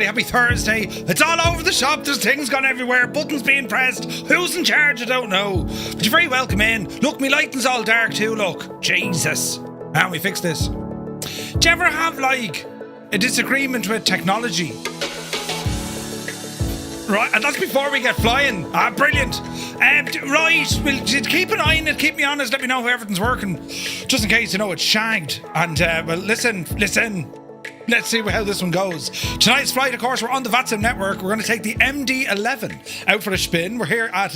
happy Thursday. It's all over the shop, there's things gone everywhere, buttons being pressed, who's in charge I don't know. But you're very welcome in. Look, me lighting's all dark too, look. Jesus. How we fix this? Do you ever have like a disagreement with technology? Right, and that's before we get flying. Ah, brilliant. Right, well, keep an eye on it, keep me honest, let me know how everything's working. Just in case, it's shagged. And, well, listen. Let's see how this one goes. Tonight's flight, of course, we're on the VATSIM network. We're going to take the MD-11 out for a spin. We're here at,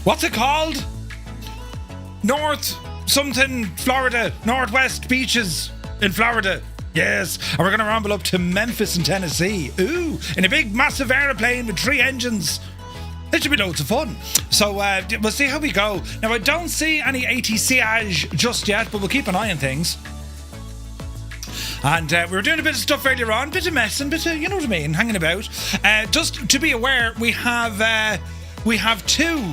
what's it called? North something, Florida. Northwest beaches in Florida. Yes, and we're going to ramble up to Memphis in Tennessee. Ooh, in a big, massive aeroplane with 3 engines. It should be loads of fun. So we'll see how we go. Now, I don't see any ATCage just yet, but we'll keep an eye on things. And we were doing a bit of stuff earlier on, bit of messing, bit of, you know what I mean, hanging about. Just to be aware, we have 2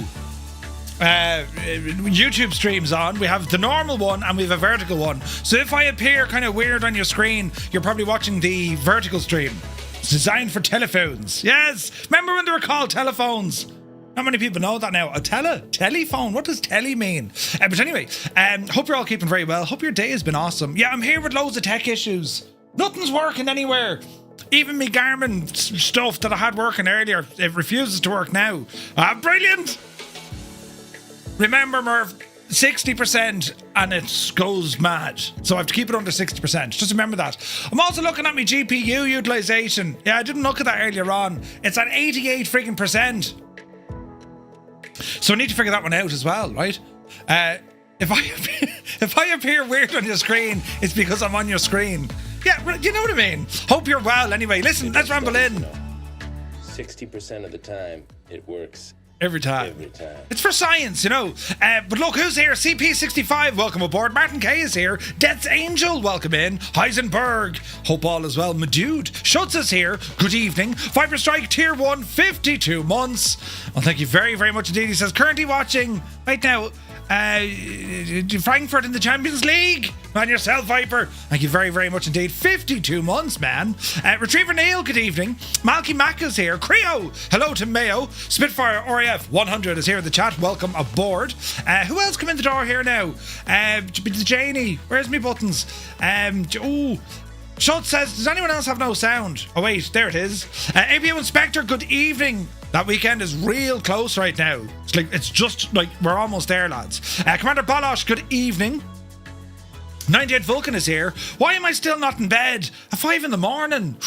YouTube streams on. We have the normal one and we have a vertical one. So if I appear kind of weird on your screen, you're probably watching the vertical stream. It's designed for telephones. Yes, remember when they were called telephones? Not many people know that now. A telephone. What does tele mean? But anyway, hope you're all keeping very well. Hope your day has been awesome. Yeah, I'm here with loads of tech issues. Nothing's working anywhere. Even me Garmin stuff that I had working earlier, it refuses to work now. Ah, brilliant. Remember, Murph, 60% and it goes mad. So I have to keep it under 60%. Just remember that. I'm also looking at my GPU utilization. Yeah, I didn't look at that earlier on. It's at 88 freaking %. So I need to figure that one out as well, right? If I appear weird on your screen, it's because I'm on your screen. Yeah, you know what I mean? Hope you're well anyway. Listen, let's ramble in. 60% of the time, it works. Every time. Every time. It's for science, But look who's here. CP65, welcome aboard. Martin K is here. Death's Angel, welcome in. Heisenberg, hope all is well. My dude. Schutz is here. Good evening. Viper Strike Tier 1, 52 months. Well, thank you very, very much indeed. He says, currently watching right now Frankfurt in the Champions League. Man, yourself, Viper. Thank you very, very much indeed. 52 months, man. Retriever Neil, good evening. Malky Mac is here. Creo, hello to Mayo. Spitfire RAF 100 is here in the chat. Welcome aboard. Who else come in the door here now? Janie, where's me buttons? Schultz says, does anyone else have no sound? Oh wait, there it is. ABO Inspector, good evening. That weekend is real close right now. It's just like we're almost there, lads. Commander Balosh, good evening. 98 Vulcan is here. Why am I still not in bed at 5 a.m?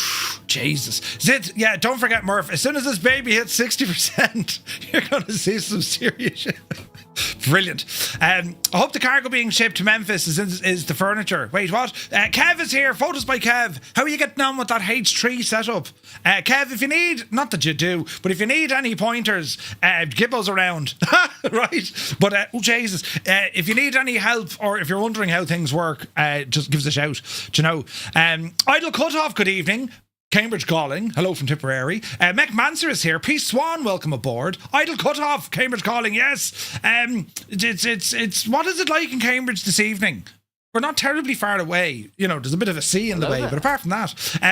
Jesus. Zid, yeah, don't forget, Murph, as soon as this baby hits 60%, you're going to see some serious shit. Brilliant. I hope the cargo being shipped to Memphis is the furniture. Wait, what? Kev is here. Photos by Kev. How are you getting on with that H3 setup? Kev, if you need, not that you do, but if you need any pointers, Gibbo's around. Right? But, oh Jesus, if you need any help or if you're wondering how things work, just give us a shout. Do you know? Idle Cutoff, good evening. Cambridge calling. Hello from Tipperary. Mech Manser is here. Peace Swan, welcome aboard. Idle Cutoff, Cambridge calling. Yes. It's what is it like in Cambridge this evening? We're not terribly far away. There's a bit of a sea in the way, but apart from that,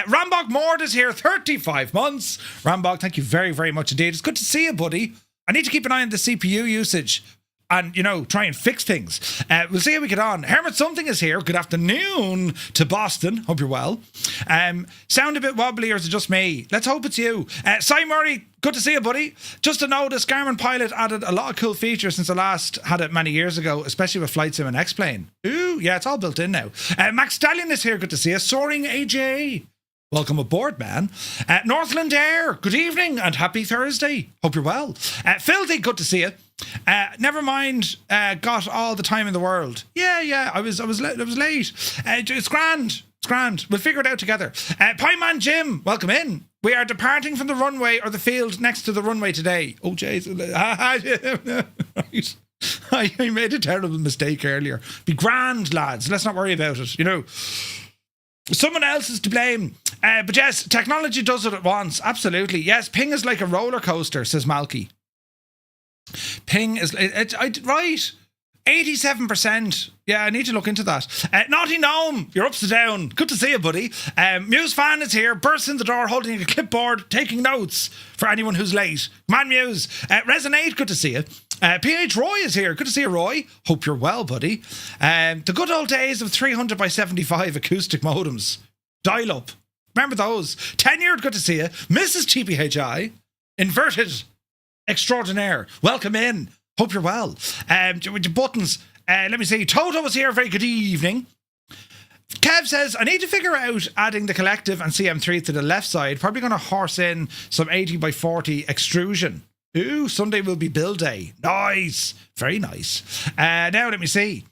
Rambok Mord is here. 35 months. Rambok, thank you very, very much indeed. It's good to see you, buddy. I need to keep an eye on the CPU usage and, try and fix things. We'll see how we get on. Hermit Something is here. Good afternoon to Boston. Hope you're well. Sound a bit wobbly, or is it just me? Let's hope it's you. Cy Murray, good to see you, buddy. Just to know, this Garmin Pilot added a lot of cool features since I last had it many years ago, especially with Flight Sim and X-Plane. Ooh, yeah, it's all built in now. Max Stallion is here. Good to see you. Soaring AJ. Welcome aboard, man. Northland Air, good evening and happy Thursday. Hope you're well. Filthy, good to see you. Never mind, got all the time in the world. Yeah, I was late. It's grand. We'll figure it out together. Pieman Jim, welcome in. We are departing from the runway or the field next to the runway today. Oh, Jesus. Right. I made a terrible mistake earlier. Be grand, lads. Let's not worry about it, Someone else is to blame. But yes, technology does what it wants. Absolutely. Yes, ping is like a roller coaster, says Malky. Ping is... right. 87%. Yeah, I need to look into that. Naughty Gnome, you're upside down. Good to see you, buddy. Muse Fan is here, bursts in the door holding a clipboard, taking notes for anyone who's late. Man Muse. Resonate, good to see you. PH Roy is here. Good to see you, Roy. Hope you're well, buddy. The good old days of 300 by 75 acoustic modems. Dial up. Remember those? Tenured, good to see you. Mrs. TPHI. Inverted extraordinaire. Welcome in. Hope you're well. With your buttons. Let me see. Toto is here. Very good evening. Kev says, I need to figure out adding the collective and CM3 to the left side. Probably going to horse in some 80 by 40 extrusion. Ooh, Sunday will be build day. Nice. Very nice. Now, let me see.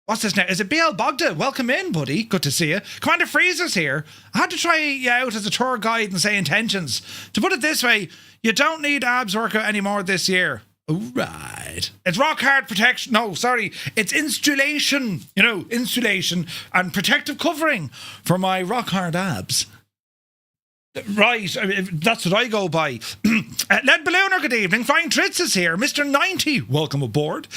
What's this now? Is it BL Bogda? Welcome in, buddy. Good to see you. Commander Freezer's here. I had to try you out as a tour guide and say intentions. To put it this way, you don't need abs workout anymore this year. All right. It's rock hard protection. No, sorry. It's insulation. You know, insulation and protective covering for my rock hard abs. Right, that's what I go by. Lead Ballooner, good evening. Flying Tritz is here. Mr. 90, welcome aboard.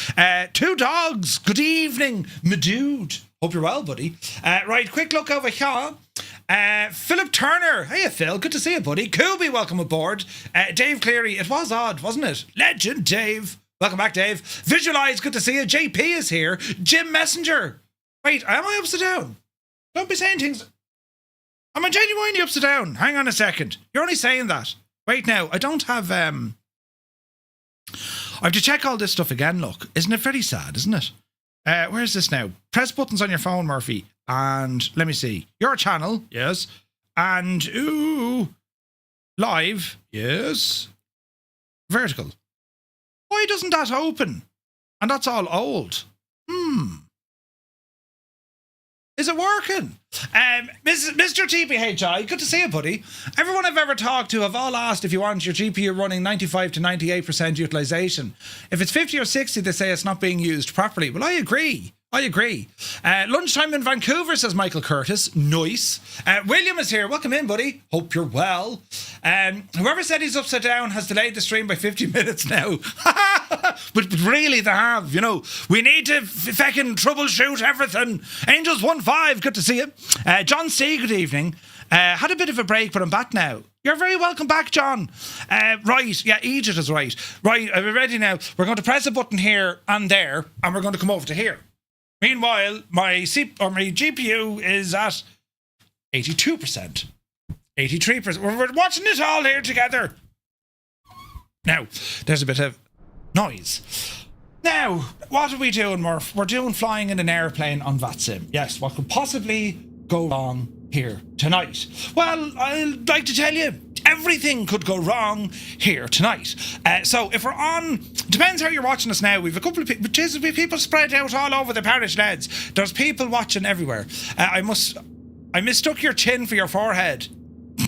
Two Dogs, good evening. My dude, hope you're well, buddy. Right, quick look over here. Philip Turner, hey Phil, good to see you, buddy. Kubi, welcome aboard. Dave Cleary, it was odd, wasn't it? Legend Dave, welcome back, Dave. Visualize, good to see you. JP is here. Jim Messenger. Wait, am I upside down? Don't be saying things. Am I genuinely upside down? Hang on a second. You're only saying that. Wait now, I don't have, I have to check all this stuff again, look. Isn't it very sad, isn't it? Where's this now? Press buttons on your phone, Murphy. And let me see. Your channel, yes. And, ooh, live, yes. Vertical. Why doesn't that open? And that's all old. Is it working? Mr. TPHI, good to see you, buddy. Everyone I've ever talked to have all asked if you want your GPU running 95 to 98% utilization. If it's 50 or 60, they say it's not being used properly. Well, I agree. Lunchtime in Vancouver, says Michael Curtis. Nice. William is here. Welcome in, buddy. Hope you're well. Whoever said he's upside down has delayed the stream by 50 minutes now. but really, they have, you know. We need to fucking troubleshoot everything. Angels 1-5, good to see you. John C, good evening. Had a bit of a break, but I'm back now. You're very welcome back, John. Right, yeah, Egypt is right. Right, are we ready now? We're going to press a button here and there, and we're going to come over to here. Meanwhile, my GPU is at 82%, 83%. We're watching it all here together. Now, there's a bit of noise. Now, what are we doing, Murph? We're doing flying in an airplane on VATSIM. Yes, what could possibly go wrong here tonight? Well, I'd like to tell you, everything could go wrong here tonight. So if we're on, depends how you're watching us now. We've a couple of people, people spread out all over the parish lads. There's people watching everywhere. I mistook your chin for your forehead.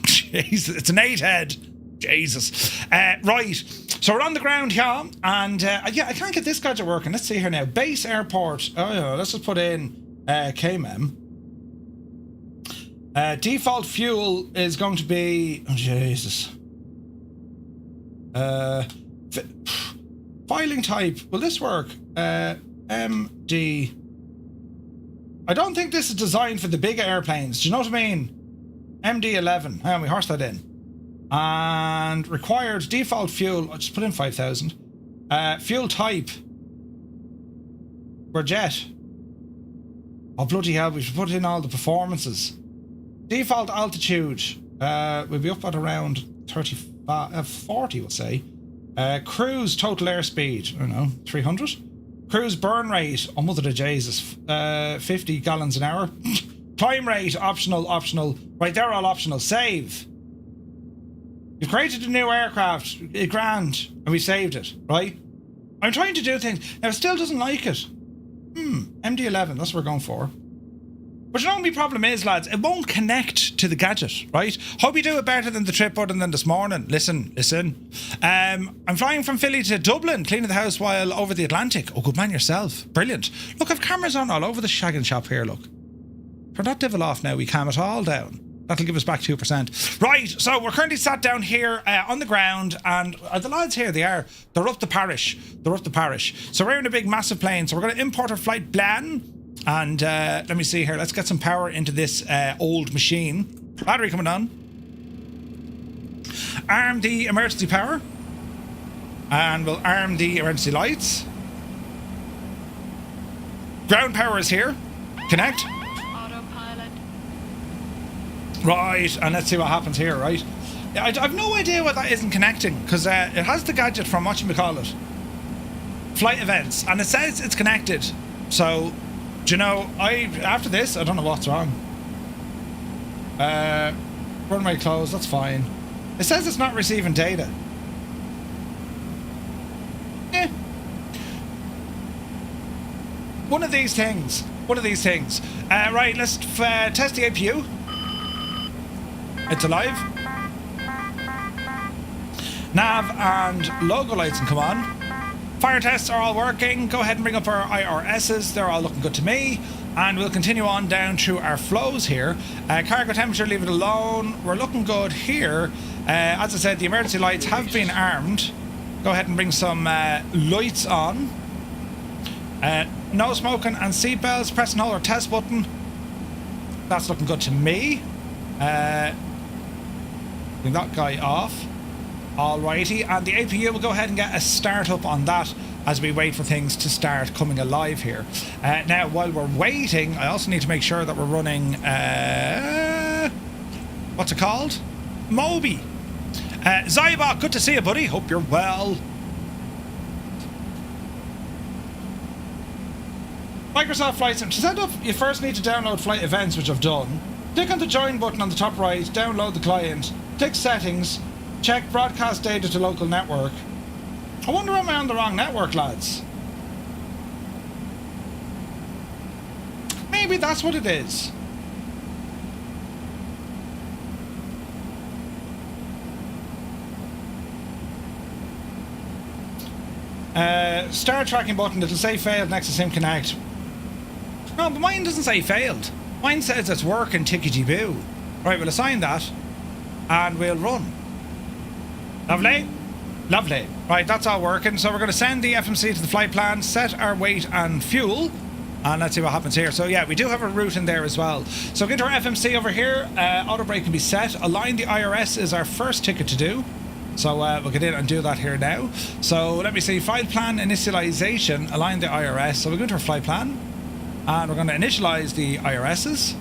Jesus, it's an 8 head. Jesus. Right. So we're on the ground here, and yeah, I can't get this gadget working. Let's see here now. Base airport. Oh yeah, let's just put in KMEM. Default fuel is going to be, oh Jesus. Filing type. Will this work? MD. I don't think this is designed for the bigger airplanes. Do you know what I mean? MD-11. Hang on, we horse that in. And required default fuel. I'll just put in 5,000. Fuel type. We're jet. Oh bloody hell! We should put in all the performances. Default altitude. We'll be up at around 40. We'll say. Cruise total airspeed. I don't know, 300. Cruise burn rate. Oh mother of Jesus! 50 gallons an hour. Climb rate optional. Right, they're all optional. Save. You've created a new aircraft, grand, and we saved it, right? I'm trying to do things. Now, it still doesn't like it. MD-11, that's what we're going for. But you know what my problem is, lads? It won't connect to the gadget, right? Hope you do it better than the trip button than this morning. Listen. I'm flying from Philly to Dublin, cleaning the house while over the Atlantic. Oh, good man yourself. Brilliant. Look, I've cameras on all over the shagging shop here, look. Turn that devil off now, we cam it all down. That'll give us back 2%. Right, so we're currently sat down here on the ground, and the lads here, they're up the parish. They're up the parish. So we're in a big, massive plane. So we're going to import our flight plan. And let me see here. Let's get some power into this old machine. Battery coming on. Arm the emergency power. And we'll arm the emergency lights. Ground power is here. Connect. Autopilot. Right, and let's see what happens here, right? I've no idea why that isn't connecting, because it has the gadget from, what you call it, flight events, and it says it's connected. So, do you know, after this, I don't know what's wrong. Runway closed, that's fine. It says it's not receiving data. Eh. One of these things. Right, let's test the APU. It's alive. Nav and logo lights can come on. Fire tests are all working. Go ahead and bring up our IRSs. They're all looking good to me. And we'll continue on down through our flows here. Cargo temperature, leave it alone. We're looking good here. As I said, the emergency lights have been armed. Go ahead and bring some lights on. No smoking and seatbelts. Press and hold our test button. That's looking good to me. Bring that guy off. Alrighty, and the APU will go ahead and get a start up on that as we wait for things to start coming alive here. Now, while we're waiting, I also need to make sure that we're running, what's it called? Moby. Zybok, good to see you, buddy. Hope you're well. Microsoft Flight Sim. To set up, you first need to download flight events, which I've done. Click on the join button on the top right, download the client, click settings, check broadcast data to local network. I wonder am I on the wrong network, lads? Maybe that's what it is. Start tracking button, it'll say failed next to Sim Connect. No, but mine doesn't say failed. Mine says it's working tickety-boo. Right, we'll assign that. And we'll run. Lovely. Lovely. Right, that's all working. So we're going to send the FMC to the flight plan, set our weight and fuel. And let's see what happens here. So yeah, we do have a route in there as well. So get our FMC over here. Auto brake can be set. Align the IRS is our first ticket to do. So we'll get in and do that here now. So let me see. Flight plan initialization. Align the IRS. So we're going to our flight plan. And we're going to initialize the IRSs.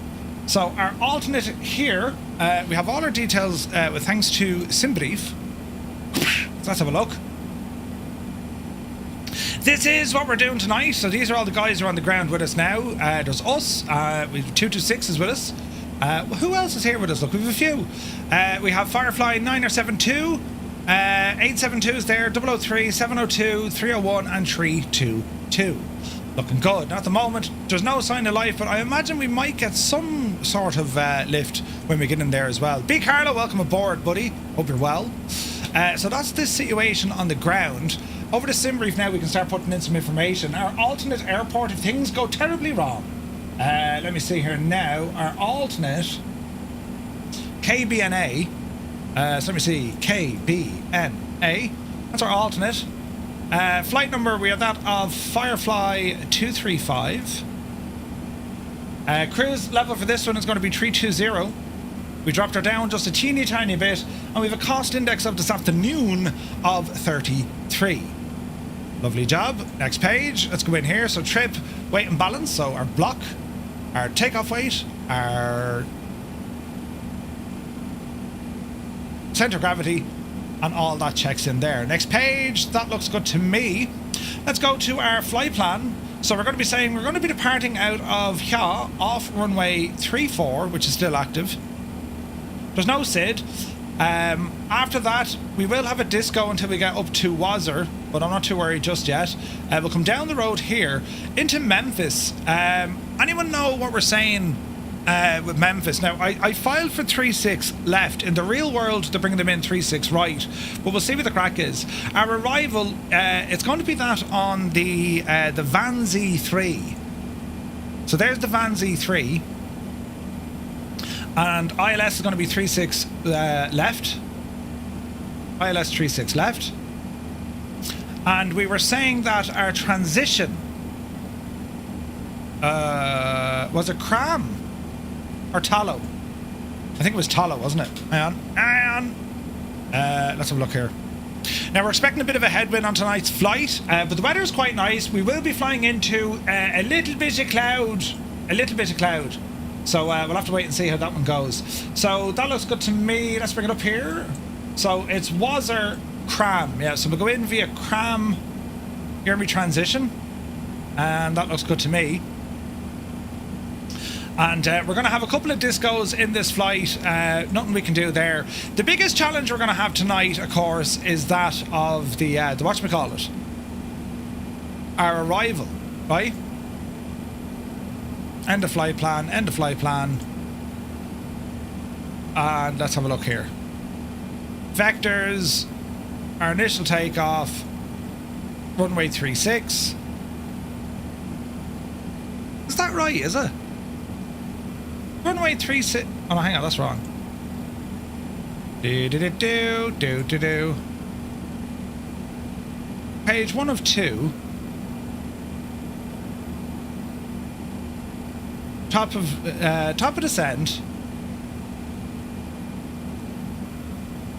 So our alternate here, we have all our details with thanks to SimBrief. So let's have a look. This is what we're doing tonight. So these are all the guys who are on the ground with us now. There's us. We have 226 is with us. Who else is here with us? Look, we have a few. We have Firefly 9072. 872 is there. 003, 702, 301 and 322. Looking good. Now at the moment, there's no sign of life, but I imagine we might get some sort of lift when we get in there as well. B. Carlo, welcome aboard, buddy. Hope you're well. So that's this situation on the ground. Over to SimBrief now, we can start putting in some information. Our alternate airport, if things go terribly wrong. Let me see here now. Our alternate KBNA. So let me see. KBNA. That's our alternate. Flight number, we have that of Firefly 235. Cruise level for this one is going to be 320. We dropped her down just a teeny tiny bit, and we have a cost index of this afternoon of 33. Lovely job. Next page. Let's go in here. So trip, weight and balance. So our block, our takeoff weight, our center of gravity, and all that checks in there. Next page. That looks good to me. Let's go to our flight plan. So we're going to be saying we're going to be departing out of here off runway 34, which is still active. There's no SID. After that, we will have a disco until we get up to Wazir, but I'm not too worried just yet. We'll come down the road here into Memphis. Anyone know what we're saying with Memphis? Now, I filed for 3.6 left. In the real world, they're bringing them in 3.6 right, but we'll see what the crack is. Our arrival, it's going to be that on the Van Z3. So there's the Van Z3. And ILS is going to be 36 left. ILS 36 left. And we were saying that our transition was it Cram or Tallow? I think it was Tallow, wasn't it? Hang on. Let's have a look here. Now we're expecting a bit of a headwind on tonight's flight, but the weather is quite nice. We will be flying into a little bit of cloud. So we'll have to wait and see how that one goes. So that looks good to me. Let's bring it up here. So it's Wazzer Cram. Yeah, so we'll go in via Cram. Here we transition. And that looks good to me. And we're going to have a couple of discos in this flight. Nothing we can do there. The biggest challenge we're going to have tonight, of course, is that of the whatchamacallit, our arrival, right? End of flight plan. And let's have a look here. Vectors, our initial takeoff, runway 36. Is that right, is it? Runway 36. Oh no, hang on, that's wrong. Do. Page 1 of 2. Top of descent.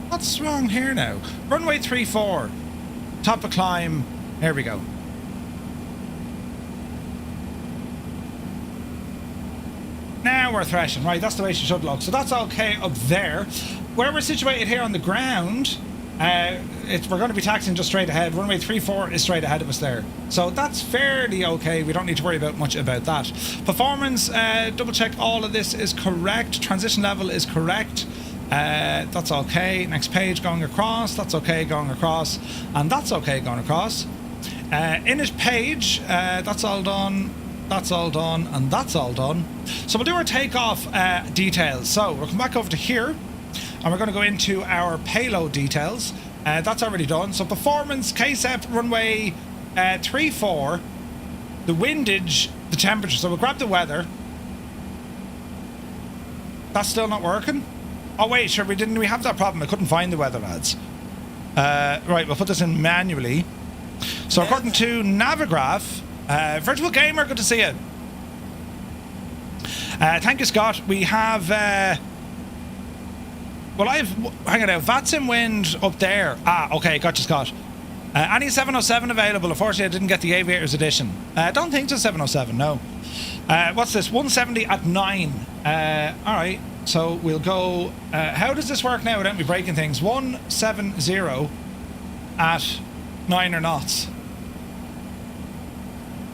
What's wrong here now? Runway 34. Top of climb. There we go. Now we're thrashing, right? That's the way she should look. So that's okay up there. Where we're situated here on the ground, we're going to be taxiing just straight ahead. Runway 34 is straight ahead of us there. So that's fairly okay. We don't need to worry about much about that. Performance, double check all of this is correct. Transition level is correct. That's okay. Next page going across. That's okay going across. And that's okay going across. Init page, that's all done. That's all done, and that's all done. So we'll do our takeoff details. So we'll come back over to here, and we're going to go into our payload details. That's already done. So performance, KECP, runway 34, the windage, the temperature. So we'll grab the weather. That's still not working. Oh wait, sure, we have that problem. I couldn't find the weather, lads. Right, we'll put this in manually. So according to Navigraph, Virtual Gamer, good to see you. Thank you, Scott. We have hang on now, VATSIM wind up there. Okay, gotcha, Scott. Any 707 available? Unfortunately, I didn't get the Aviators edition. I don't think it's 707, no. What's this? 170 at 9. Alright, so we'll go... how does this work now without me breaking things? 170 at 9 knots.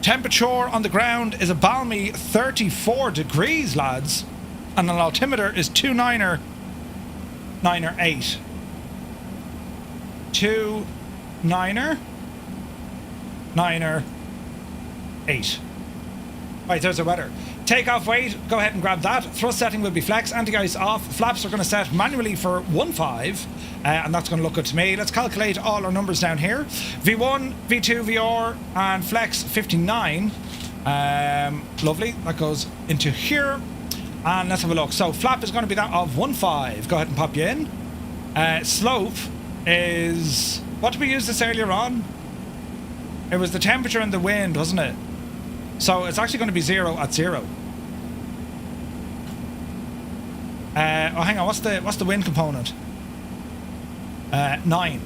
Temperature on the ground is a balmy 34 degrees, lads. And an altimeter is 29er 9er 29er 9er 8. Right, there's the weather. Takeoff weight, go ahead and grab that. Thrust setting will be flex, anti-ice off. Flaps are going to set manually for 1.5, and that's going to look good to me. Let's calculate all our numbers down here. V1, V2, VR, and flex 59. Lovely, that goes into here. And let's have a look. So flap is going to be that of 1.5. Go ahead and pop you in. Slope is... What did we use this earlier on? It was the temperature and the wind, wasn't it? So it's actually going to be 0 at 0. Oh, hang on. What's the wind component? 9.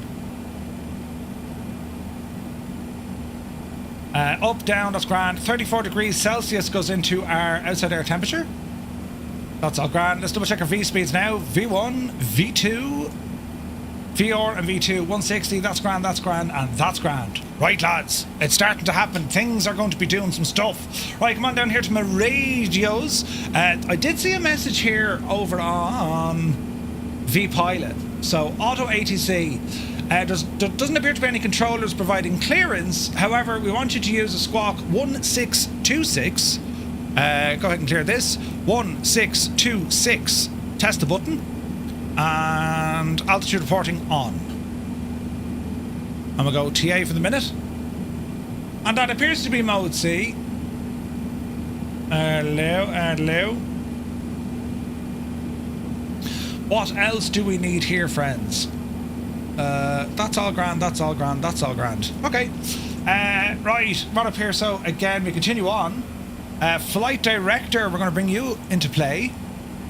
Up, down. That's grand. 34 degrees Celsius goes into our outside air temperature. That's all grand. Let's double check our V speeds now. V1, V2, VR and V2, 160, that's grand, and that's grand. Right, lads, it's starting to happen. Things are going to be doing some stuff. Right, come on down here to my radios. I did see a message here over on vPilot. So, Auto ATC. Doesn't appear to be any controllers providing clearance. However, we want you to use a squawk 1626. Go ahead and clear this. 1626. Test the button. And altitude reporting on. And we'll go TA for the minute. And that appears to be mode C. Hello. What else do we need here, friends? That's all grand, that's all grand, that's all grand. Okay. Right, right up here. So again, we continue on. Flight director, we're going to bring you into play.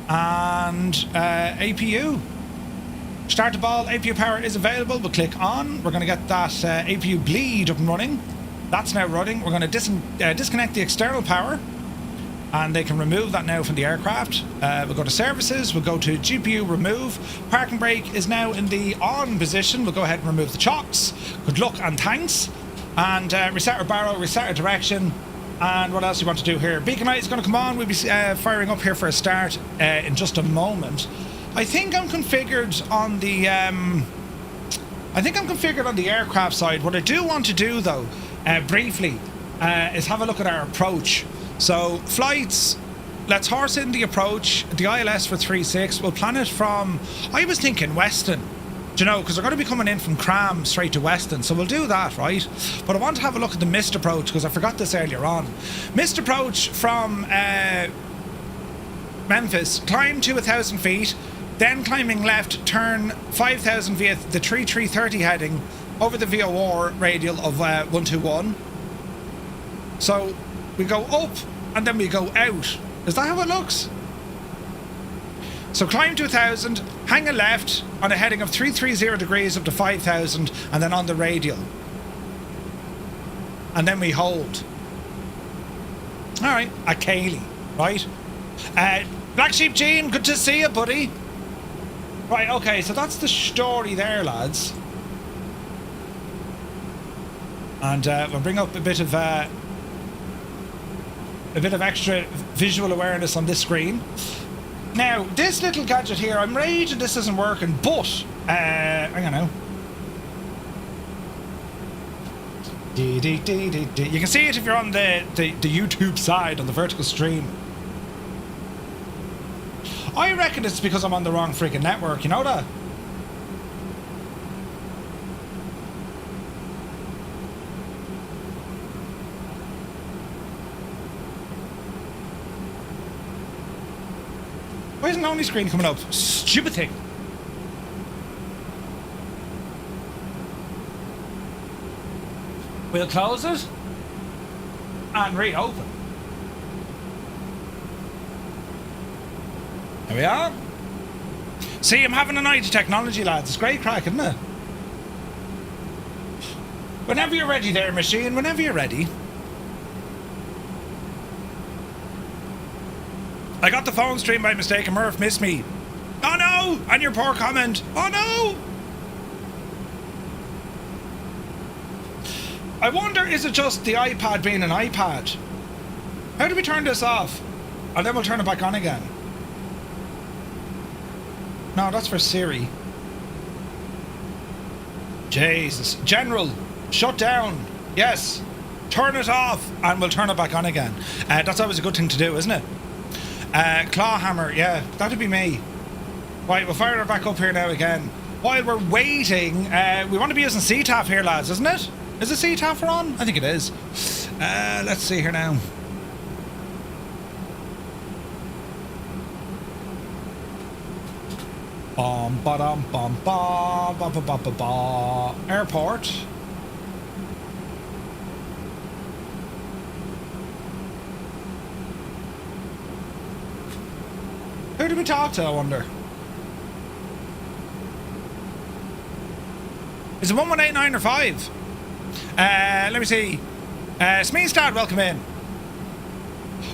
And APU. Start the ball, APU power is available. We'll click on. We're going to get that APU bleed up and running. That's now running. We're going to disconnect the external power. And they can remove that now from the aircraft. We'll go to services, we'll go to GPU remove. Parking brake is now in the on position. We'll go ahead and remove the chocks. Good luck and thanks. And reset our barrel, reset our direction. And what else do you want to do here? Beacon light is going to come on. We'll be firing up here for a start in just a moment. I think I'm configured on the aircraft side. What I do want to do though, briefly, is have a look at our approach. So flights, let's horse in the approach, the ILS for 3.6. We'll plan it from, I was thinking Weston, do you know, because we're going to be coming in from Cram straight to Weston, so we'll do that, right? But I want to have a look at the missed approach, because I forgot this earlier on. Missed approach from Memphis, climb to 1,000 feet, then climbing left, turn 5,000 via the 3330 heading over the VOR radial of 121. So we go up and then we go out. Is that how it looks? So climb to 1,000, hang a left on a heading of 330 degrees up to 5,000 and then on the radial. And then we hold. Alright, at Cayley, right? Black Sheep Gene, good to see you, buddy. Right, okay, so that's the story there, lads. And we'll bring up a bit of extra visual awareness on this screen. Now, this little gadget here, I'm raging this isn't working, but I don't know. You can see it if you're on the YouTube side, on the vertical stream. I reckon it's because I'm on the wrong freaking network, you know that? Why isn't the only screen coming up? Stupid thing. We'll close it and reopen. There we are. See, I'm having a night of technology, lads. It's great crack, isn't it? Whenever you're ready there, machine. Whenever you're ready. I got the phone stream by mistake and Murph missed me. Oh no! And your poor comment. Oh no! I wonder, is it just the iPad being an iPad? How do we turn this off? And then we'll turn it back on again. No, that's for Siri. Jesus. General, shut down. Yes. Turn it off and we'll turn it back on again. That's always a good thing to do, isn't it? Claw hammer, yeah, that'd be me. Right, we'll fire it back up here now again. While we're waiting, we want to be using CTAF here, lads, isn't it? Is it CTAF we're on? I think it is. Let's see here now. Bom ba-dum bom ba ba ba ba ba ba. Airport. Who did we talk to, I wonder? Is it 1189 or 5? Let me see. Smeestad, welcome in.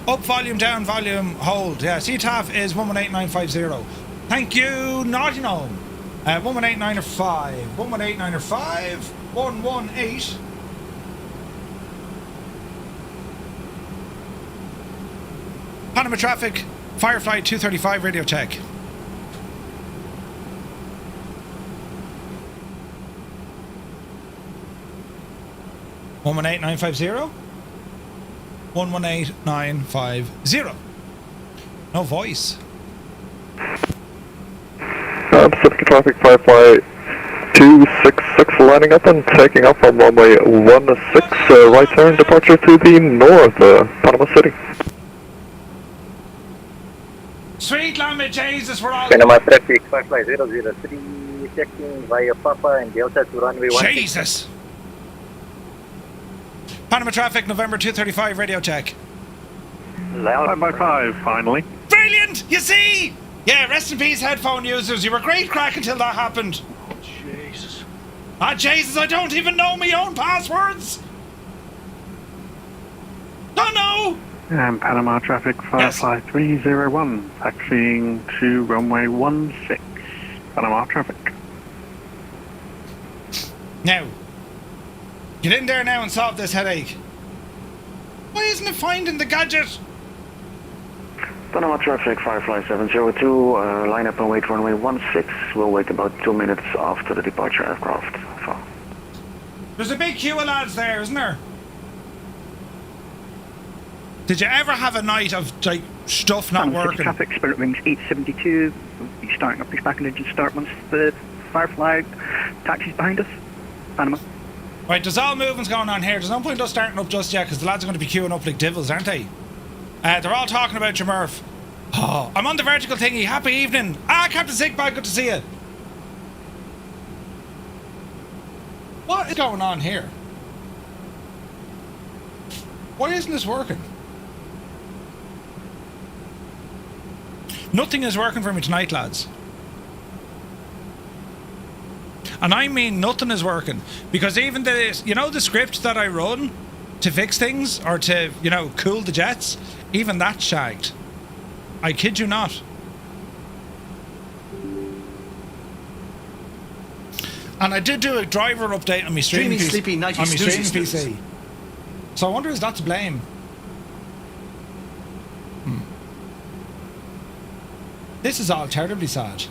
Up volume, down volume, hold. Yeah, CTAF is 118950. Thank you, Naughty Gnome. 1189 or 5. 1189 or 5. 118. Panama traffic. Firefly 235 radio check. One 18950. 118950. No voice. Pacific traffic Firefly 266 lining up and taking up on runway 16, right turn departure to the north, Panama City. Sweet lamb of Jesus, we're all... Panama traffic 55003 checking via Papa and Delta to runway 16. Jesus! Panama traffic, November 235, radio check. Loud. 5 finally. Brilliant! You see? Yeah, rest in peace, headphone users. You were great crack until that happened. Oh, Jesus. Ah, Jesus, I don't even know my own passwords! Don't know! And Panama traffic Yes. 55301, taxiing to runway 16. Panama traffic. Now, get in there now and solve this headache. Why isn't it finding the gadget? Panama traffic 55702, line up and wait runway 16. We'll wait about 2 minutes after the departure aircraft. So. There's a big queue of lads there, isn't there? Did you ever have a night of, like, stuff not working? Traffic, Spirit Wings 872. We'll be starting up these back engine start once the Firefly taxi's behind us. Panama. Right, there's all movements going on here. There's no point us starting up just yet because the lads are going to be queuing up like devils, aren't they? They're all talking about your Murph. Oh, I'm on the vertical thingy. Happy evening. Ah, Captain Sigbag, good to see you. What is going on here? Why isn't this working? Nothing is working for me tonight, lads. And I mean nothing is working. Because even the, you know, the script that I run to fix things or to, you know, cool the jets, even that's shagged. I kid you not. And I did do a driver update on my streaming Sleepy, nighty, on my streaming snoozy, PC. So I wonder is that to blame? This is all terribly sad.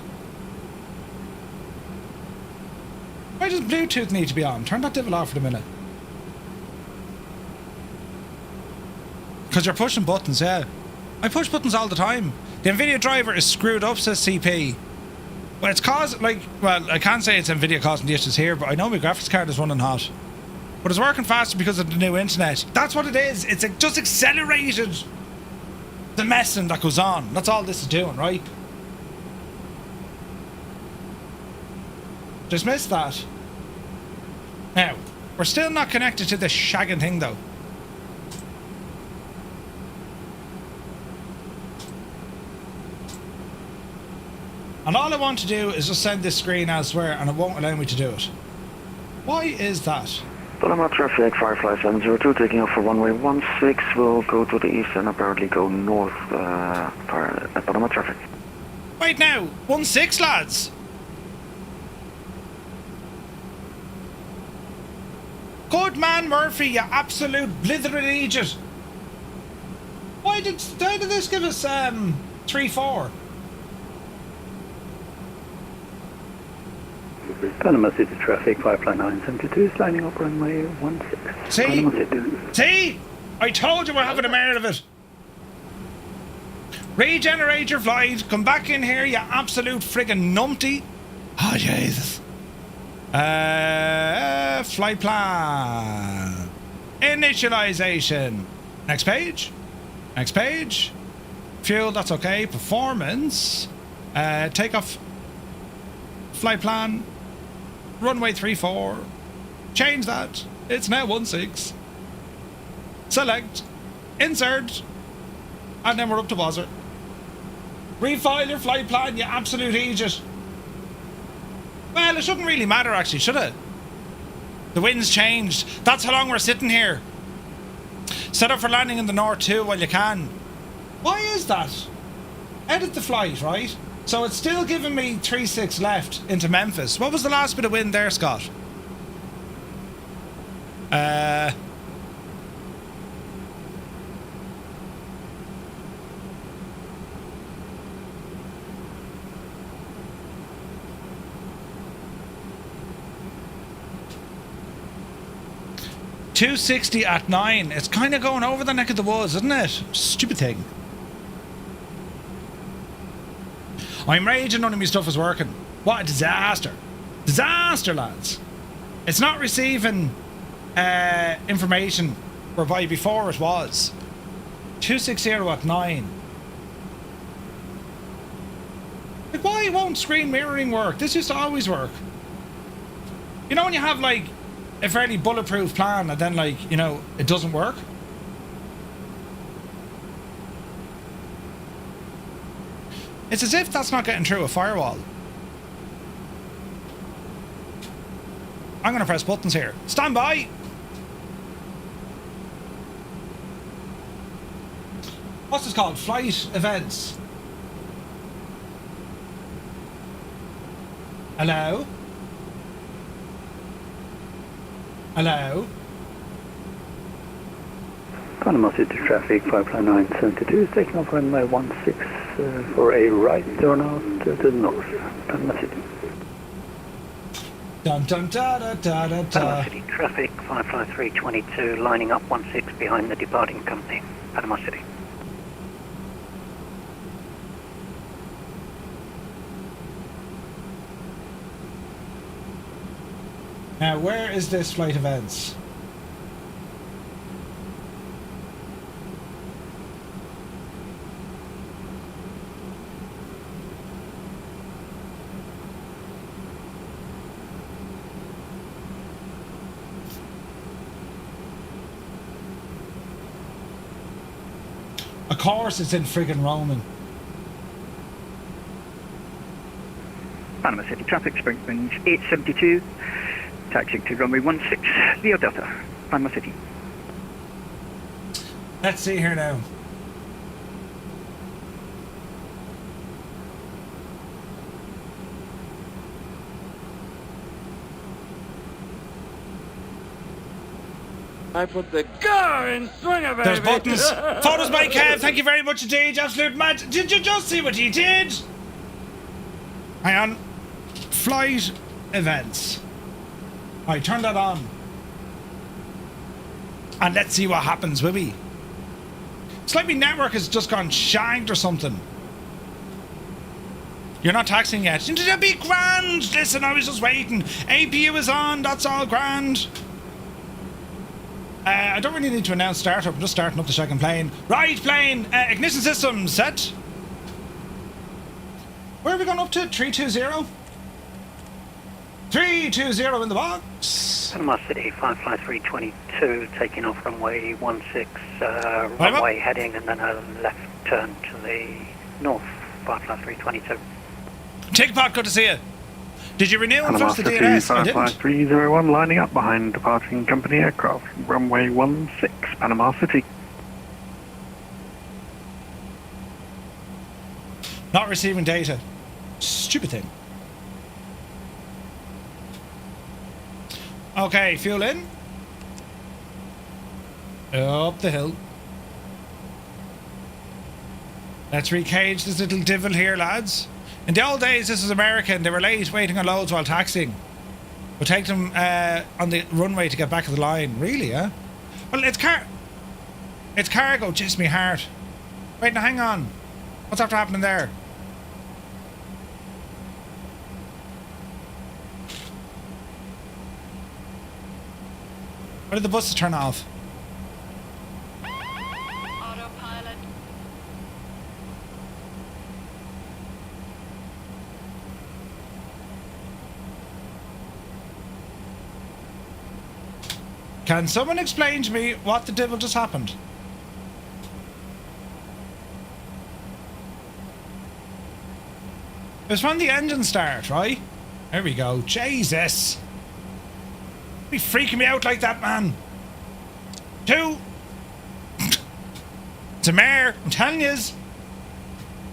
Why does Bluetooth need to be on? Turn that devil off for a minute. Because you're pushing buttons, yeah. I push buttons all the time. The NVIDIA driver is screwed up, says CP. Well, it's caused, like, well, I can't say it's NVIDIA causing the issues here, but I know my graphics card is running hot. But it's working faster because of the new internet. That's what it is. It's just accelerated the messing that goes on. That's all this is doing, right? Dismiss that. Now, we're still not connected to this shagging thing, though. And all I want to do is just send this screen elsewhere, and it won't allow me to do it. Why is that? Panama traffic 55702, taking off for runway 16. We'll go to the east and apparently go north at Panama traffic. Wait now, 16, lads. Good man, Murphy, you absolute blithering idiot. Why did this give us 3-4? Panama City traffic 55972 is lining up runway 16. See? Panama City. See? I told you we're having a mare of it. Regenerate your flight. Come back in here, you absolute friggin' numpty. Oh, Jesus. Flight plan. Initialization. Next page. Next page. Fuel, that's okay. Performance. Takeoff. Flight plan. Runway 34. Change that. It's now 16. Select. Insert. And then we're up to buzzer. Refile your flight plan, you absolute idiot. Well, it shouldn't really matter actually, should it? The wind's changed. That's how long we're sitting here. Set up for landing in the north too while you can. Why is that? Edit the flight, right? So it's still giving me 3-6 left into Memphis. What was the last bit of wind there, Scott? $260 at 9. It's kind of going over the neck of the woods, isn't it? Stupid thing. I'm raging, none of my stuff is working. What a disaster. Disaster, lads. It's not receiving information whereby before it was. 260 at 9. Like, why won't screen mirroring work? This used to always work. You know when you have, like, a fairly bulletproof plan and then, like, you know, it doesn't work? It's as if that's not getting through a firewall. I'm going to press buttons here. Stand by! What's this called? Flight events. Hello? Hello? Panama City traffic, 55972 is taking off runway 16 for a right turn out to the north, Panama City. Dun dun da da da da Panama da. City traffic, 55322 lining up 16 behind the departing company, Panama City. Now, where is this flight events? Of course it's in friggin' Roman. Panama City traffic, Spring Range 872, taxiing to runway 16, Leo Delta, Panama City. Let's see here now. I put the car in swinger, baby. There's buttons. Photos by Kev. Thank you very much indeed. Absolute mad. Did you just see what he did? Hang on. Flight events. Right, turn that on. And let's see what happens, will we? It's like my network has just gone shanked or something. You're not taxing yet. It'll be grand. Listen, I was just waiting. APU is on. That's all grand. I don't really need to announce startup. I'm just starting up the second plane. Right, plane. Ignition system set. Where are we going up to? 320? 320 in the box. Panama City 55322 taking off runway 16, runway heading and then a left turn to the north, 55322. Takeoff, good to see you. Did you renew and Panama flush the City DNS? I didn't. 55301 lining up behind departing company aircraft, runway 16, Panama City. Not receiving data. Stupid thing. Okay, fuel in. Up the hill. Let's recage this little divil here, lads. In the old days, this was American. They were late, waiting on loads while taxiing. We'll take them on the runway to get back to the line. Really, huh? Well, it's cargo. Just me heart. Wait, now hang on. What's after happening there? Why did the buses turn off? Autopilot. Can someone explain to me what the devil just happened? It was from the engine start, right? There we go. Jesus. Be freaking me out like that, man. 2. It's a mare. I'm telling yous.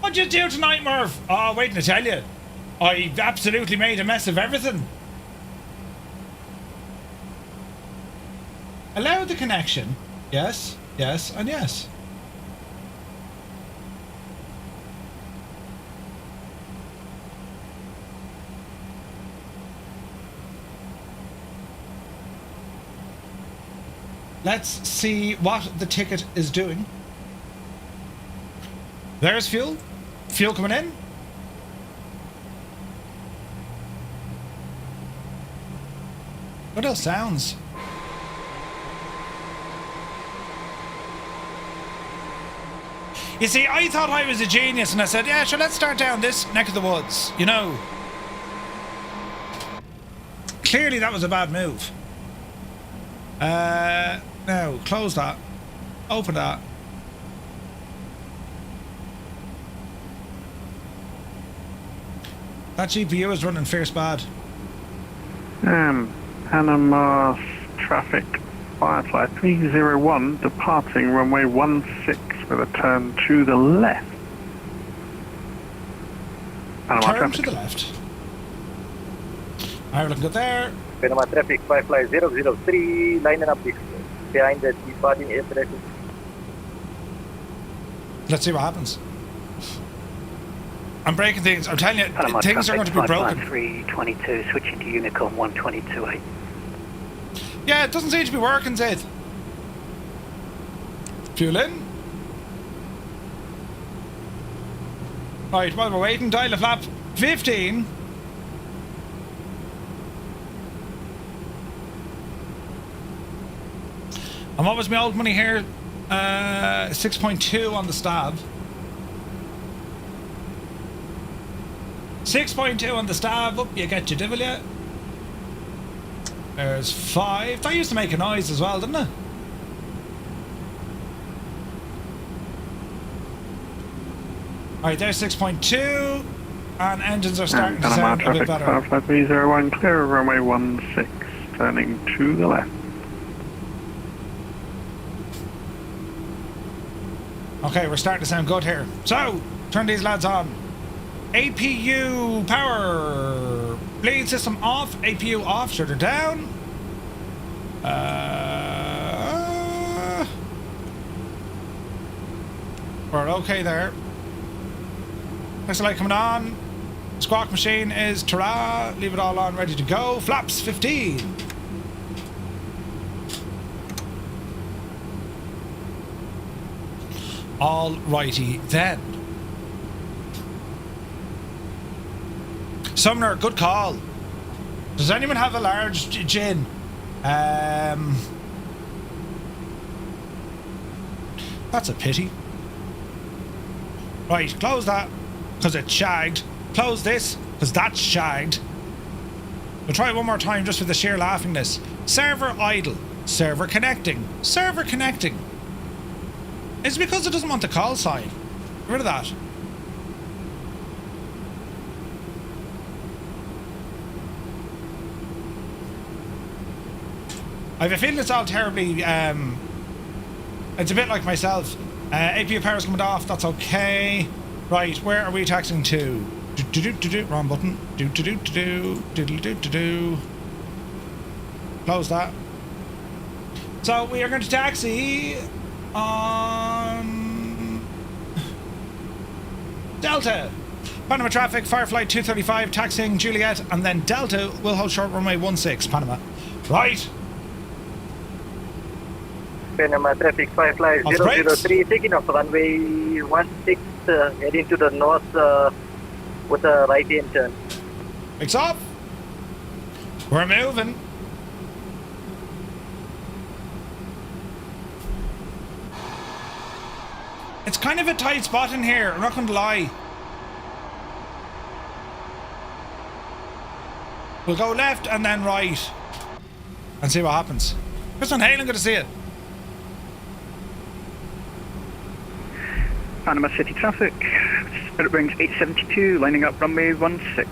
What'd you do tonight, Murph? Oh, waiting to tell you. I absolutely made a mess of everything. Allow the connection. Yes, yes, and yes. Let's see what the ticket is doing. There's fuel. Fuel coming in. What else sounds? You see, I thought I was a genius and I said, yeah, sure, let's start down this neck of the woods, you know. Clearly that was a bad move. Now, close that. Open that. That GPU is running fierce bad. Panama traffic Firefly 301 departing runway 16 with a turn to the left. Panama Turn traffic. to the left. Alright, looking good there. Panama traffic Firefly 003, lining up behind the departing aircraft. Let's see what happens. I'm breaking things. I'm telling you, Panama things are going to be broken. 322, switching to Unicorn 122.8. Yeah, it doesn't seem to be working, Zed. Fuel in. Right, while we're waiting, dial a flap 15. And what was my old money here? 6.2 on the stab. 6.2 on the stab. Up you get your devil, yeah. There's 5. That used to make a noise as well, didn't it? Alright, there's 6.2. And engines are starting to Panama sound a bit traffic better. Firefly 301 clear of runway 16, turning to the left. Okay, we're starting to sound good here. So, turn these lads on. APU power. Bleed system off. APU off. Shutter down. We're okay there. Next light coming on. Squawk machine is ta-ra. Leave it all on, ready to go. Flaps 15. Alrighty then. Sumner, good call. Does anyone have a large gin? That's a pity. Right, close that, because it's shagged. Close this, because that's shagged. We'll try it one more time just for the sheer laughingness. Server idle. Server connecting. Server connecting. It's because it doesn't want the call sign. Get rid of that. I have a feeling it's all terribly, it's a bit like myself. APU power's coming off, that's okay. Right, where are we taxiing to? Wrong button. Close that. So we are going to taxi on Delta. Panama traffic, Firefly 235, taxiing Juliet, and then Delta will hold short runway 16, Panama. Right. Panama traffic Firefly Off the brakes. 003, taking off runway 16, heading to the north with a right-hand turn. Brakes off. We're moving. It's kind of a tight spot in here, I'm not going to lie. We'll go left and then right and see what happens. Chris Van Halen, good to see it. Panama City traffic, Spirit Wings 872, lining up runway 16.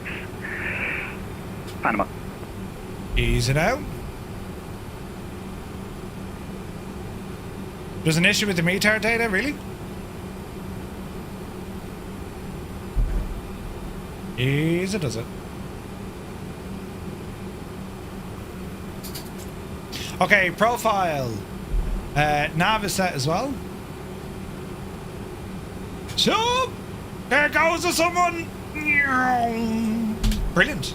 Panama. Ease it out. There's an issue with the METAR data, really? Easy does it. Okay, profile. Nav is set as well. So, there goes to someone. Brilliant.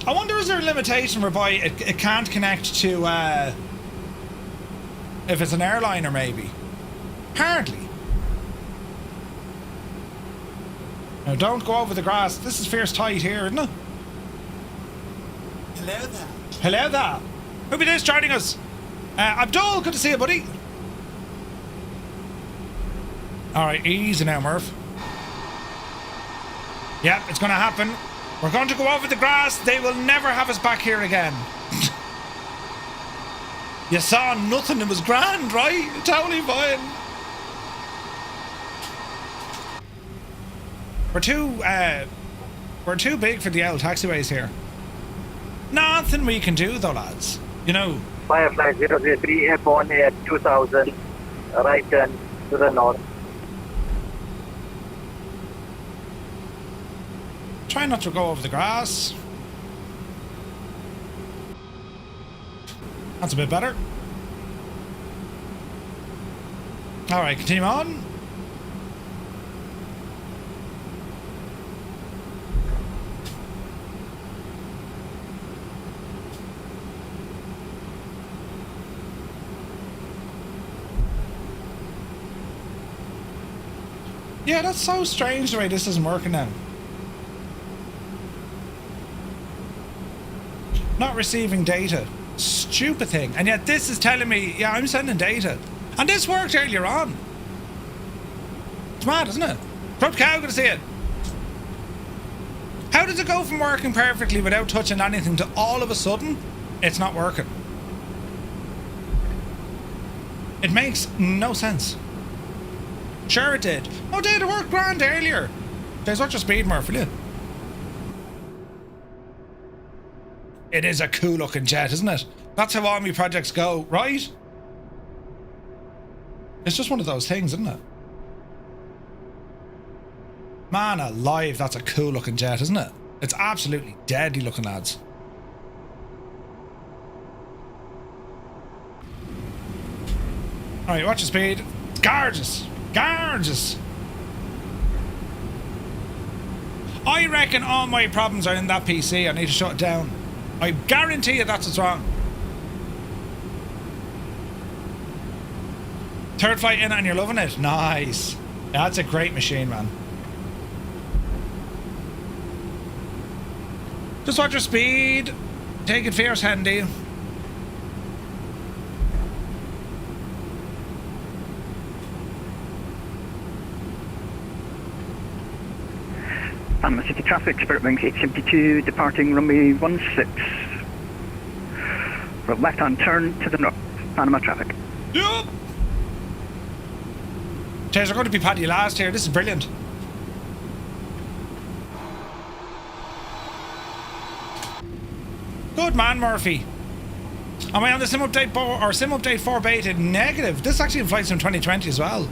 I wonder, is there a limitation whereby it can't connect to, if it's an airliner maybe? Hardly. Now don't go over the grass. This is fierce tight here, isn't it? Hello there. Hello there. Who be this joining us? Abdul, good to see you, buddy. Alright, easy now, Murph. Yep, it's going to happen. We're going to go over the grass. They will never have us back here again. You saw nothing. It was grand, right? Totally fine. We're too big for the old taxiways here. Nothing we can do though, lads. You know. Firefly 003 airborne at 2000, right turn to the north. Try not to go over the grass. That's a bit better. Alright, continue on. Yeah, that's so strange the way this isn't working now. Not receiving data. Stupid thing. And yet this is telling me, yeah, I'm sending data. And this worked earlier on. It's mad, isn't it? Corrupt cow, gonna see it. How does it go from working perfectly without touching anything to all of a sudden, it's not working? It makes no sense. Sure it did. Oh, did it work grand earlier? There's not your speed, Murph, will you? It is a cool looking jet, isn't it? That's how all my projects go, right? It's just one of those things, isn't it? Man alive, that's a cool looking jet, isn't it? It's absolutely deadly looking, lads. Alright, watch your speed. It's gorgeous. Gorgeous. I reckon all my problems are in that PC. I need to shut it down. I guarantee you that's what's wrong. Third flight in and you're loving it. Nice. That's a great machine, man. Just watch your speed. Take it fierce, handy. Panama City traffic, Spirit Wings 872, departing runway 16. For a left-hand turn to the north. Panama traffic. Yup. Cheers, we're going to be Paddy last here. This is brilliant. Good man, Murphy. Am I on the sim update or sim update 4 beta? Negative. This is actually in flight sim 2020 as well.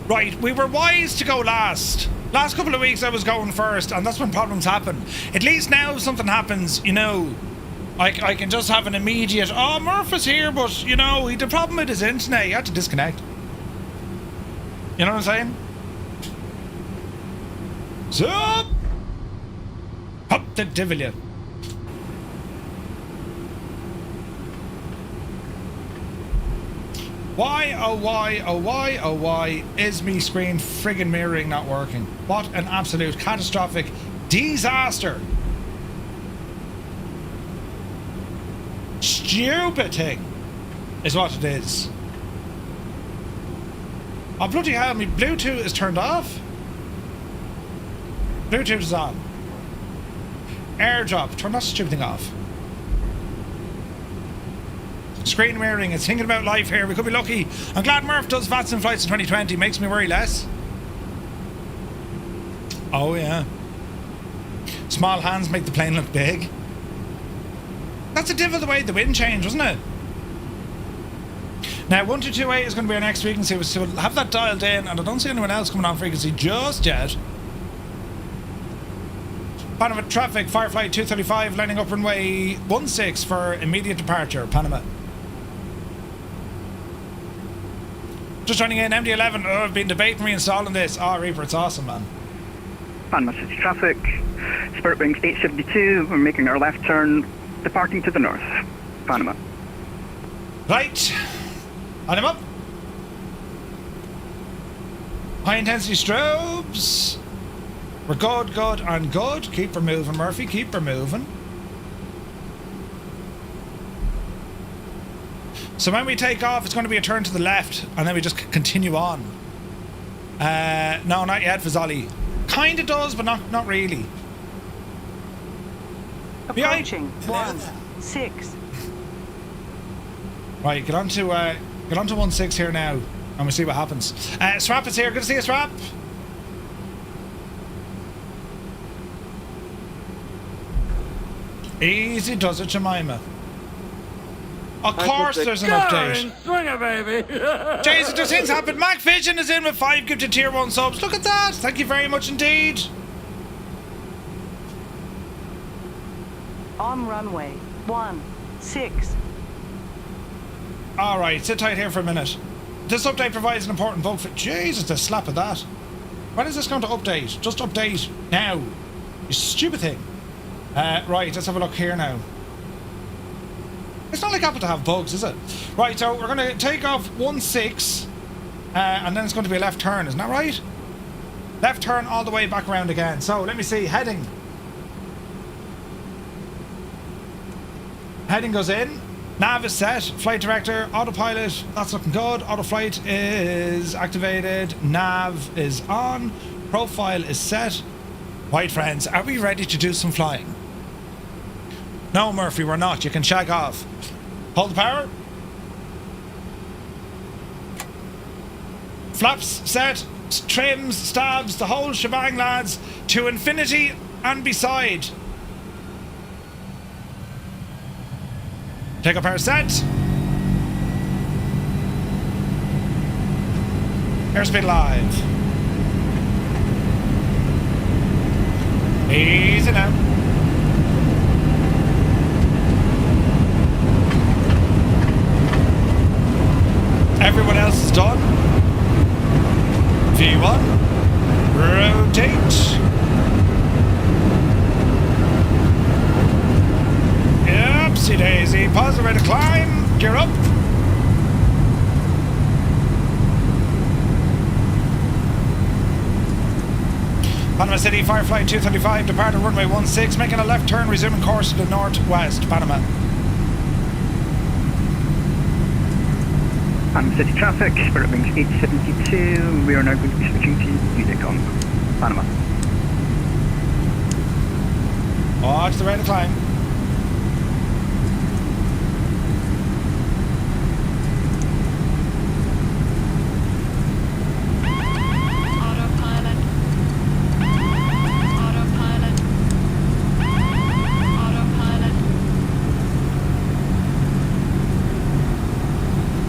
Right, we were wise to go last. Last couple of weeks I was going first, and that's when problems happen. At least now if something happens, you know, I can just have an immediate, oh, Murph is here, but, you know, the problem with his internet, he had to disconnect. You know what I'm saying? Zup! Up the Divillion. Why, oh why, oh why, oh why is me screen friggin' mirroring not working? What an absolute catastrophic disaster. Stupid thing is what it is. Oh bloody hell, my Bluetooth is turned off. Bluetooth is on. AirDrop, turn that stupid thing off. Screen mirroring, it's thinking about life here. We could be lucky. I'm glad Murph does VATSIM flights in 2020. Makes me worry less. Oh yeah. Small hands make the plane look big. That's a div of the way the wind changed, wasn't it? Now 1228 is going to be our next frequency, so we'll have that dialed in, and I don't see anyone else coming on frequency just yet. Panama traffic, Firefly 235 lining up runway 16 for immediate departure, Panama. Just joining in, MD-11. Oh, I've been debating reinstalling this. Oh, Reaper, it's awesome, man. Panama City traffic, Spirit Wings 872, we're making our left turn, departing to the north. Panama. Right. On him up. High intensity strobes. We're good, good, and good. Keep her moving, Murphy. Keep her moving. So when we take off, it's going to be a turn to the left, and then we just continue on. No, not yet, Fazali. Kind of does, but not really. Approaching 16. Right, get on to 16 here now, and we'll see what happens. Swap is here. Good to see you, Swap. Easy does it, Jemima. Of course there's an update. Swinger, baby. Jason, there's things happen. Mac Vision is in with 5 gifted tier 1 subs. Look at that. Thank you very much indeed. On runway 16. Alright, sit tight here for a minute. This update provides an important bug for... Jesus, the slap of that. When is this going to update? Just update now. You stupid thing. Right, let's have a look here now. It's not like Apple to have bugs, is it? Right, so we're going to take off 16, and then it's going to be a left turn, isn't that right? Left turn all the way back around again. So, let me see, heading. Heading goes in. Nav is set. Flight director, autopilot, that's looking good. Auto flight is activated. Nav is on. Profile is set. Right, friends, are we ready to do some flying? No, Murphy, we're not. You can shag off. Hold the power. Flaps set. Trims, stabs, the whole shebang, lads. To infinity and beside. Take up our set. Airspeed live. Easy now. Everyone else is done. V1. Rotate. Oopsie daisy. Pause the way to climb. Gear up. Panama City, Firefly 235, departed runway 16, making a left turn, resuming course to the northwest, Panama. Panama City traffic, Spirit Wings 872, we are now going to be switching to Unicom, Panama. Watch the rate of climb. Autopilot. Autopilot. Autopilot.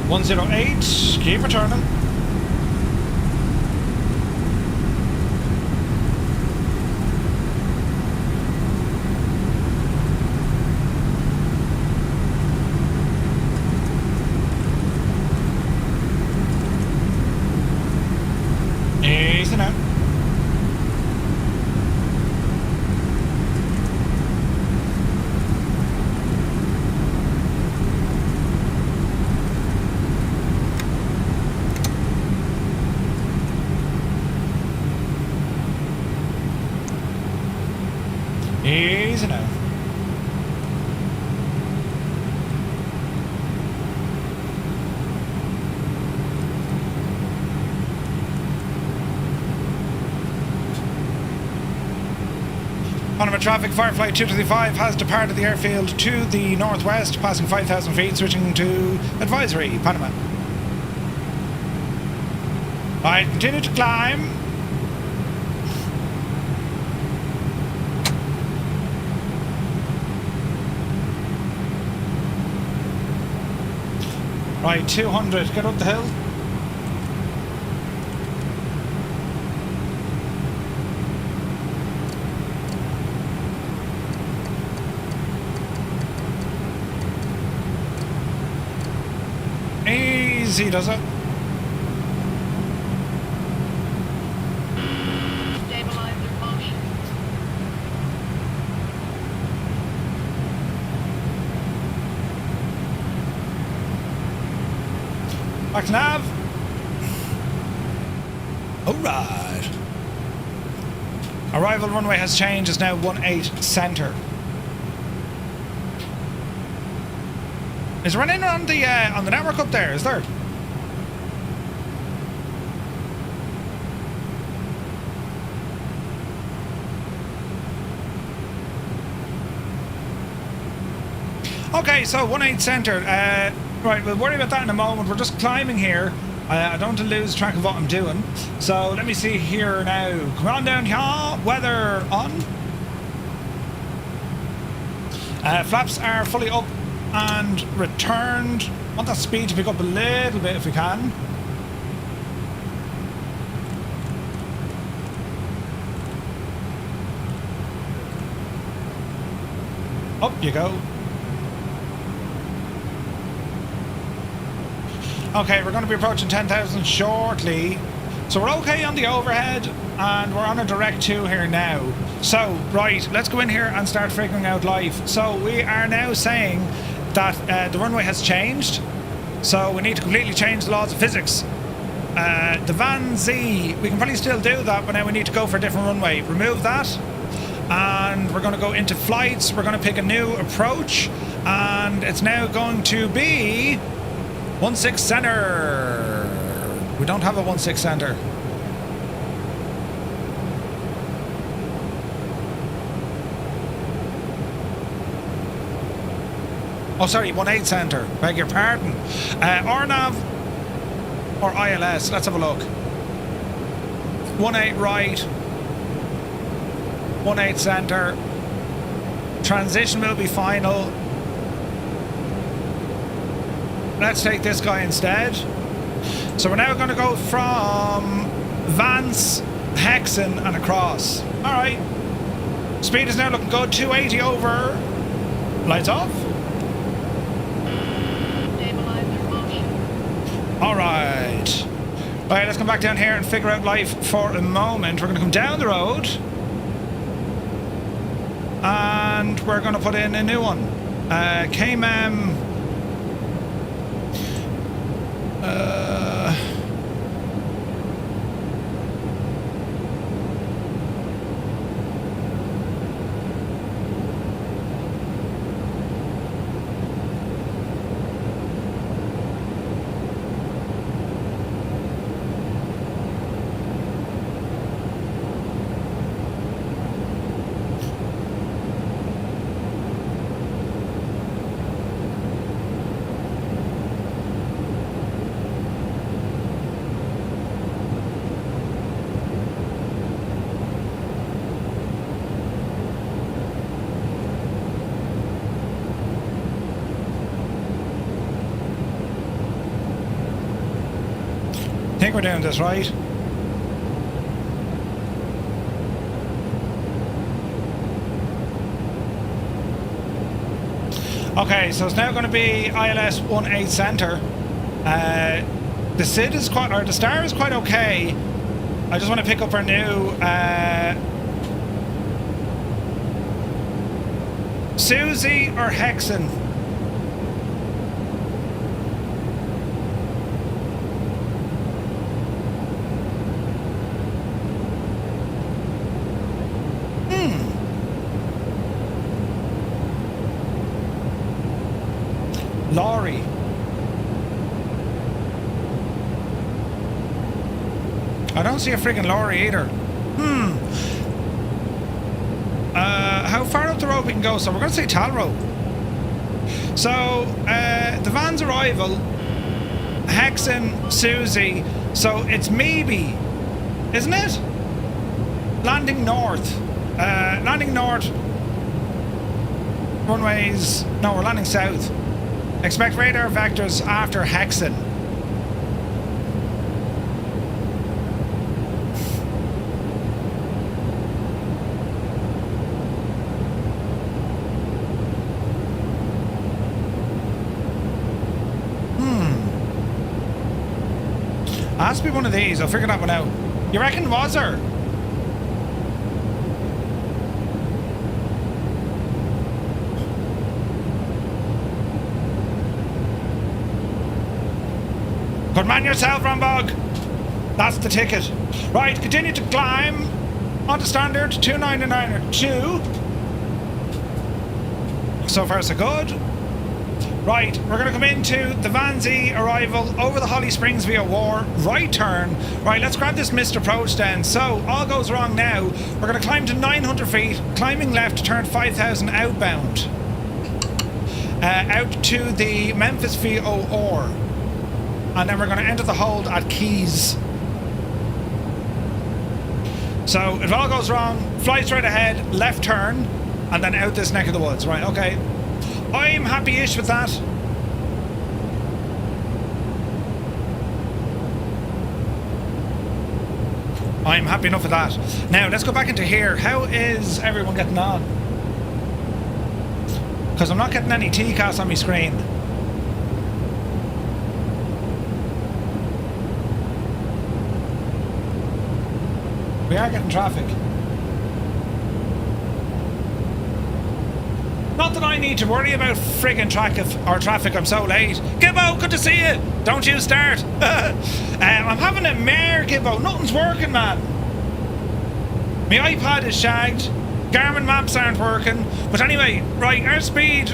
108, keep returning. Easy now. Easy now. Panama traffic, Firefly 235 has departed the airfield to the northwest, passing 5,000 feet, switching to advisory, Panama. Alright, continue to climb. Right, 200, get up the hill. Easy does it. Stabilizer motion. Back to nav. Alright. Arrival runway has changed, is now 18 center. Is there anyone on the network up there? Is there? Okay, so 18 center. Right, we'll worry about that in a moment. We're just climbing here. I don't want to lose track of what I'm doing. So let me see here now. Come on down here. Weather on. Flaps are fully up and returned. Want that speed to pick up a little bit if we can. Up you go. Okay, we're going to be approaching 10,000 shortly. So we're okay on the overhead and we're on a direct 2 here now. So, right, let's go in here and start figuring out life. So we are now saying that the runway has changed. So we need to completely change the laws of physics. The Van Z, we can probably still do that, but now we need to go for a different runway. Remove that. And we're going to go into flights. We're going to pick a new approach. And it's now going to be 16 center. We don't have a 16 center. Oh, sorry, 18 center. Beg your pardon. RNAV or ILS. Let's have a look. 18 right. 18 center. Transition will be final. Let's take this guy instead. So we're now going to go from Vance, Hexen and across. Alright. Speed is now looking good. 280 over. Lights off. Stabilizer motion. Alright. Alright, let's come back down here and figure out life for a moment. We're going to come down the road. And we're going to put in a new one. KMEM. I think we're doing this right. Okay, so it's now going to be ILS 18 center. The SID is quite, or the star is quite okay. I just want to pick up our new Susie or Hexen. Lorry. I don't see a freaking lorry either. How far up the road we can go? So we're going to say Talrow. So the van's arrival, Hexen, Susie. So it's maybe, isn't it? Landing north. Landing north. Runways. No, we're landing south. Expect radar vectors after Hexen. Has to be one of these. I'll figure that one out. You reckon was there? Good man yourself, Rambog. That's the ticket. Right, continue to climb onto standard 299 or 2. So far so good. Right, we're going to come into the Vanzee arrival over the Holly Springs via War, right turn. Right, let's grab this missed approach then. So, all goes wrong now. We're going to climb to 900 feet, climbing left to turn 5,000 outbound. Out to the Memphis VOR. And then we're going to enter the hold at Keys. So, if all goes wrong, fly straight ahead, left turn, and then out this neck of the woods. Right, okay. I'm happy-ish with that. I'm happy enough with that. Now, let's go back into here. How is everyone getting on? Because I'm not getting any TCAS on my screen. We are getting traffic. Not that I need to worry about friggin' traffic, I'm so late. Gibbo, good to see you. Don't you start. I'm having a mare, Gibbo. Nothing's working, man. My iPad is shagged. Garmin maps aren't working. But anyway, right, airspeed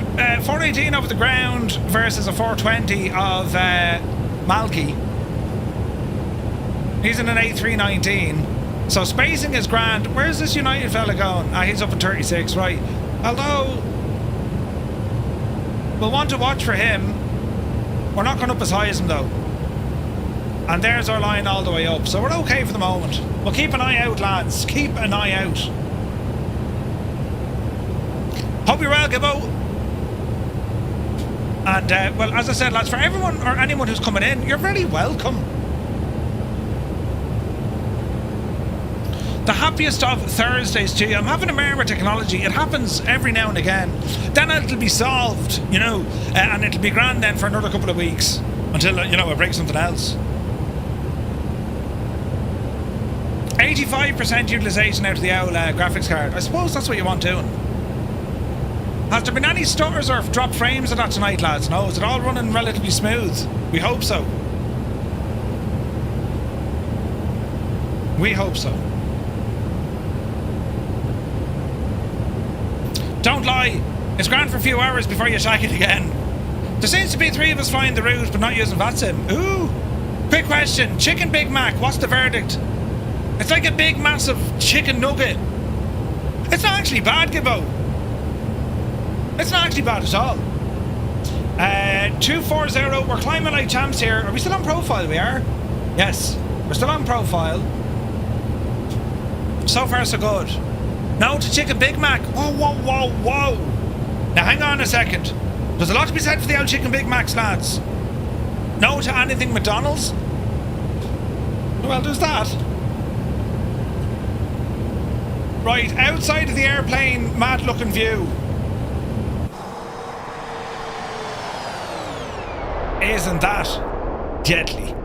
418 over the ground versus a 420 of Malky. He's in an A319. So spacing is grand. Where's this United fella going? Ah, he's up at 36, right. Although we'll want to watch for him. We're not going up as high as him though. And there's our line all the way up. So we're okay for the moment. We'll keep an eye out, lads. Keep an eye out. Hope you're well, Gibbo. And, well, as I said, lads, for everyone or anyone who's coming in, you're very welcome. The happiest of Thursdays to you. I'm having a mare with technology. It happens every now and again. Then it'll be solved, you know, and it'll be grand then for another couple of weeks until, you know, I break something else. 85% utilisation out of the OWL graphics card. I suppose that's what you want doing. Has there been any stutters or drop frames of that tonight, lads? No, is it all running relatively smooth? We hope so. We hope so. Don't lie, it's grand for a few hours before you attack it again. There seems to be 3 of us flying the route but not using VATSIM. Ooh! Quick question, Chicken Big Mac, what's the verdict? It's like a big massive chicken nugget. It's not actually bad, Gibbo. It's not actually bad at all. 240, we're climbing like champs here. Are we still on profile? We are? Yes, we're still on profile. So far so good. No to Chicken Big Mac. Whoa, whoa, whoa, whoa. Now hang on a second. There's a lot to be said for the old Chicken Big Macs, lads. No to anything McDonald's. Well, there's that. Right, outside of the airplane, mad looking view. Isn't that deadly?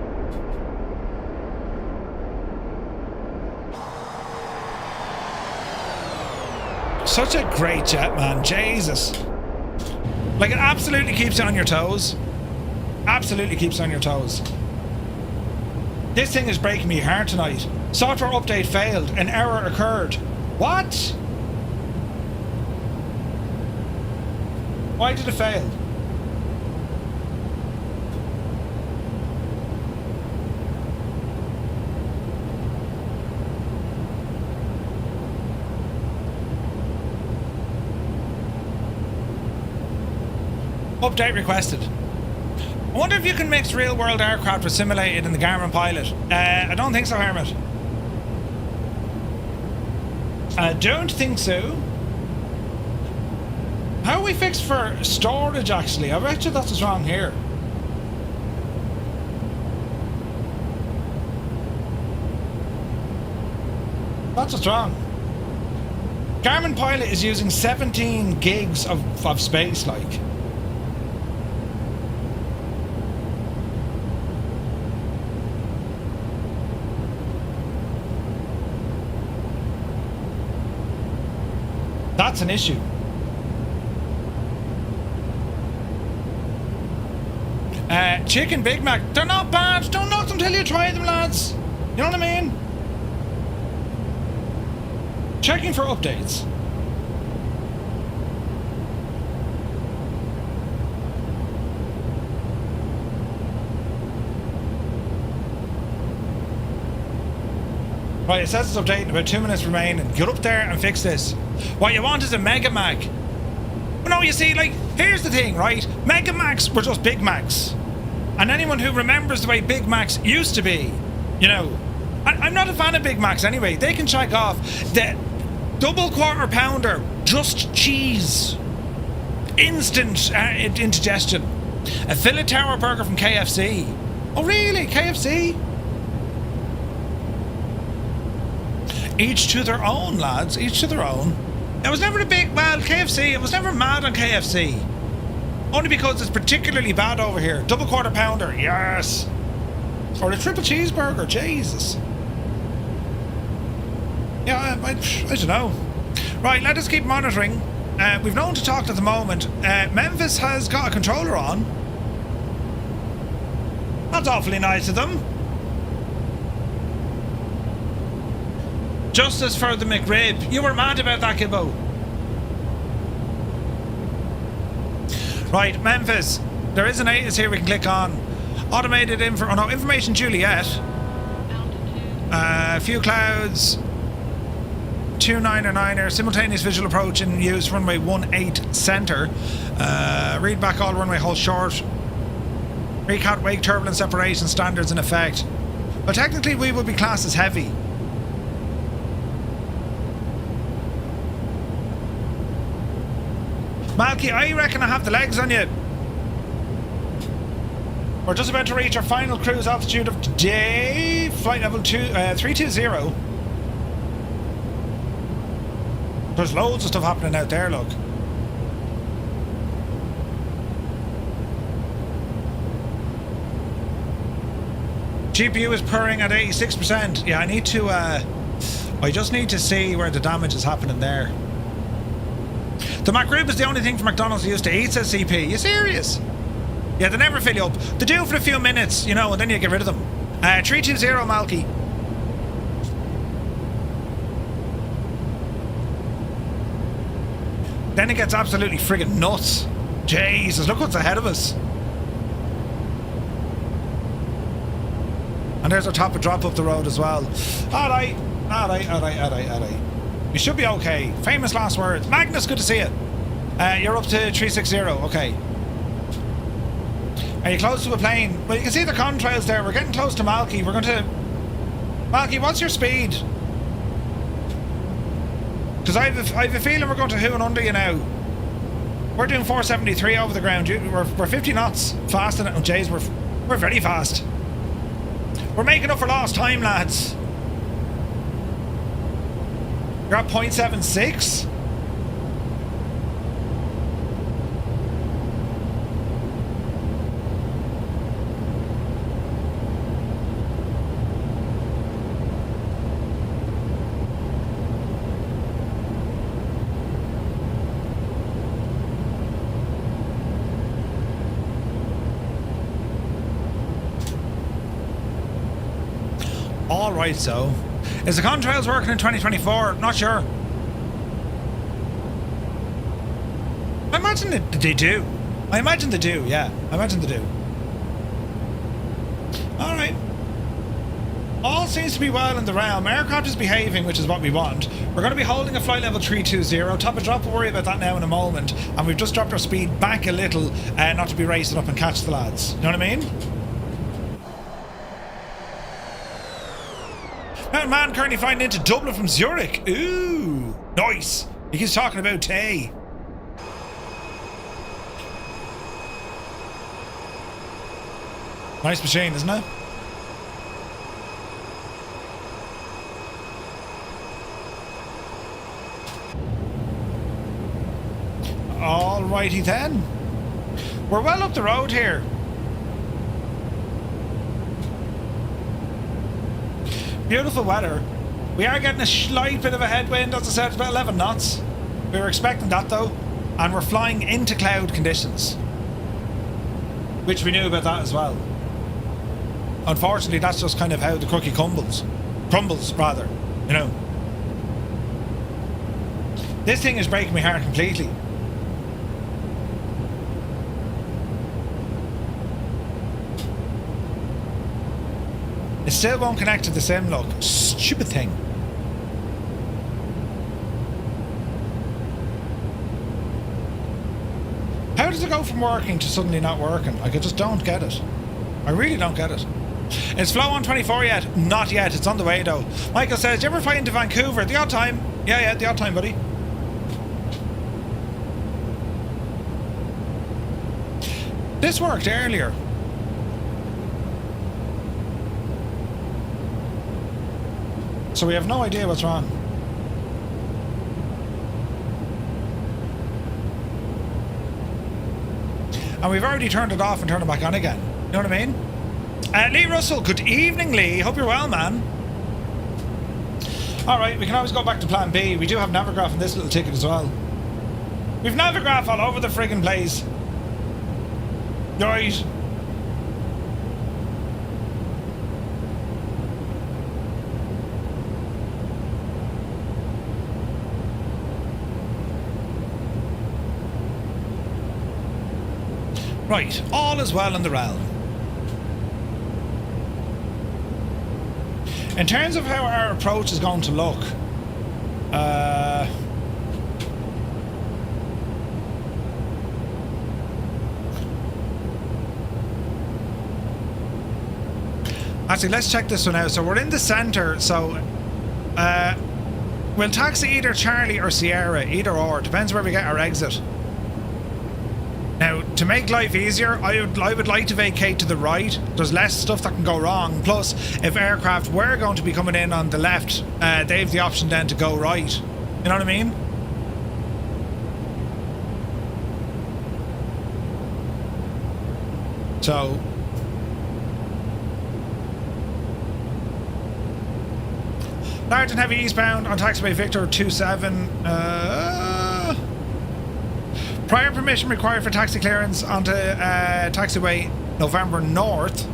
Such a great jet, man. Jesus. Like, it absolutely keeps you on your toes. Absolutely keeps you on your toes. This thing is breaking me heart tonight. Software update failed. An error occurred. What? Why did it fail? Update requested. I wonder if you can mix real-world aircraft with simulated in the Garmin Pilot. I don't think so, Hermit. I don't think so. How are we fixed for storage, actually? I bet you that's what's wrong here. That's what's wrong. Garmin Pilot is using 17 gigs of space, like. That's an issue. Chicken Big Mac, they're not bad. Don't knock them till you try them, lads. You know what I mean? Checking for updates. Right, it says it's updating. About 2 minutes remaining. Get up there and fix this. What you want is a Mega Mac. But no, you see, like, here's the thing, right? Mega Macs were just Big Macs. And anyone who remembers the way Big Macs used to be, you know, I'm not a fan of Big Macs anyway. They can check off the double quarter pounder, just cheese, instant indigestion. A fillet tower burger from KFC. Oh really, KFC? Each to their own, lads. Each to their own. I was never a big, well, KFC. I was never mad on KFC. Only because it's particularly bad over here. Double quarter pounder, yes. Or a triple cheeseburger, Jesus. Yeah, I don't know. Right, let us keep monitoring. We've no one to talk to at the moment. Memphis has got a controller on. That's awfully nice of them. Justice for the McRib. You were mad about that, Gibbo. Right, Memphis. There is an ATIS here we can click on. Automated information Juliet. A few clouds. 29er. Simultaneous visual approach in use. Runway 18 center. Read back all runway hold short. Recount wake turbulence separation standards in effect. Well, technically we would be classed as heavy. Malky, I reckon I have the legs on you. We're just about to reach our final cruise altitude of today. Flight level 320. There's loads of stuff happening out there, look. GPU is purring at 86%. Yeah, I need to, I just need to see where the damage is happening there. The McRib is the only thing from McDonald's I used to eat, says CP. You serious? Yeah, they never fill you up. They do for a few minutes, you know, and then you get rid of them. 320, Malky. Then it gets absolutely friggin' nuts. Jesus, look what's ahead of us. And there's our top of drop up the road as well. Alright. You should be okay. Famous last words. Magnus, good to see you. You're up to 360, okay. Are you close to a plane? Well, you can see the contrails there. We're getting close to Malky. We're going to... Malky, what's your speed? Because I have a feeling we're going to hoo and under you now. We're doing 473 over the ground. We're 50 knots faster than... Oh, jeez, we're very fast. We're making up for lost time, lads. You're at 0.76? All right, so... Is the contrails working in 2024? Not sure. I imagine they do. I imagine they do, yeah. I imagine they do. Alright. All seems to be well in the realm. Aircraft is behaving, which is what we want. We're going to be holding a flight level 320. Top of drop, we'll worry about that now in a moment. And we've just dropped our speed back a little, not to be racing up and catch the lads. You know what I mean? Man currently flying into Dublin from Zurich. Ooh, nice. He keeps talking about Tay. Nice machine, isn't it? Alrighty then. We're well up the road here. Beautiful weather. We are getting a slight bit of a headwind, as I said, it's about 11 knots. We were expecting that though, and we're flying into cloud conditions, which we knew about that as well. Unfortunately, that's just kind of how the cookie crumbles, rather, you know. This thing is breaking my heart completely. It still won't connect to the sim, look. Stupid thing. How does it go from working to suddenly not working? Like, I just don't get it. I really don't get it. Is Flow on 24 yet? Not yet. It's on the way, though. Michael says, do you ever fly into Vancouver? The odd time. Yeah, the odd time, buddy. This worked earlier. So we have no idea what's wrong. And we've already turned it off and turned it back on again. You know what I mean? Lee Russell, good evening, Lee. Hope you're well, man. Alright, we can always go back to plan B. We do have Navigraph in this little ticket as well. We've Navigraph all over the friggin' place. Right. Right, all is well in the realm. In terms of how our approach is going to look, actually, let's check this one out. So we're in the center, so we'll taxi either Charlie or Sierra, either or. Depends where we get our exit. Now, to make life easier, I would like to vacate to the right. There's less stuff that can go wrong. Plus, if aircraft were going to be coming in on the left, they have the option then to go right. You know what I mean? So... Large and heavy eastbound on taxiway Victor 27. Prior permission required for taxi clearance onto taxiway November North.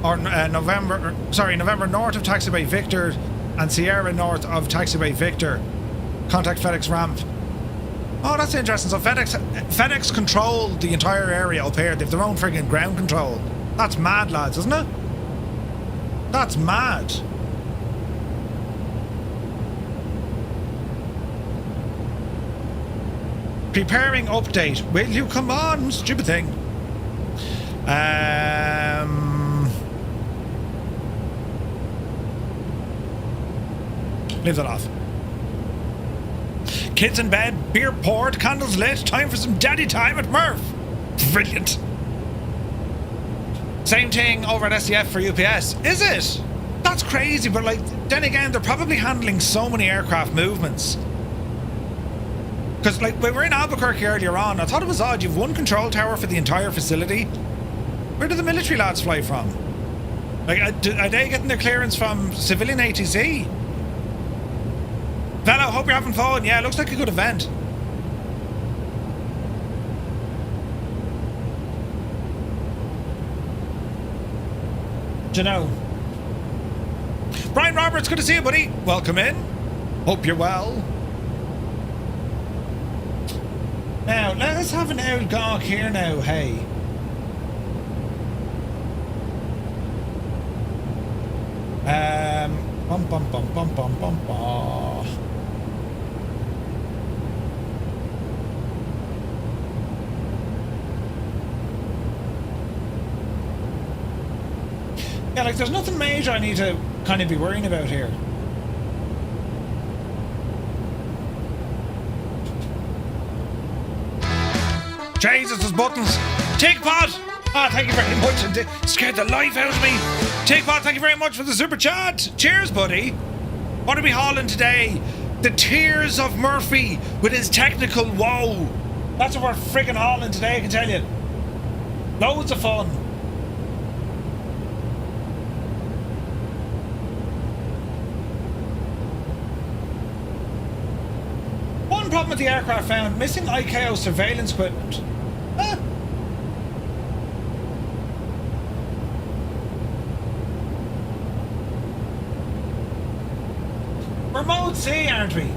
Or November North of taxiway Victor and Sierra North of taxiway Victor. Contact FedEx ramp. Oh, that's interesting. So FedEx control the entire area up here. They have their own friggin' ground control. That's mad, lads, isn't it? That's mad. Preparing update. Will you come on? Stupid thing. Leave that off. Kids in bed, beer poured, candles lit. Time for some daddy time at Murph. Brilliant. Same thing over at SDF for UPS. Is it? That's crazy, but like, then again, they're probably handling so many aircraft movements. Because, like, we were in Albuquerque earlier on. I thought it was odd. You've one control tower for the entire facility. Where do the military lads fly from? Like, are they getting their clearance from civilian ATC? Velo, hope you're having fun. Yeah, looks like a good event. Do you know? Brian Roberts, good to see you, buddy. Welcome in. Hope you're well. Now, let's have an old gawk here now, hey. Bum bum bum bum bum bum bum. Yeah, like there's nothing major I need to kind of be worrying about here. Jesus, there's buttons. Takeoff! Ah, thank you very much. It scared the life out of me. Takeoff, thank you very much for the super chat. Cheers, buddy. What are we hauling today? The Tears of Murphy with his technical woe. That's what we're friggin' hauling today, I can tell you. Loads of fun. One problem with the aircraft found, missing ICAO surveillance equipment. Huh? We're mode C, aren't we?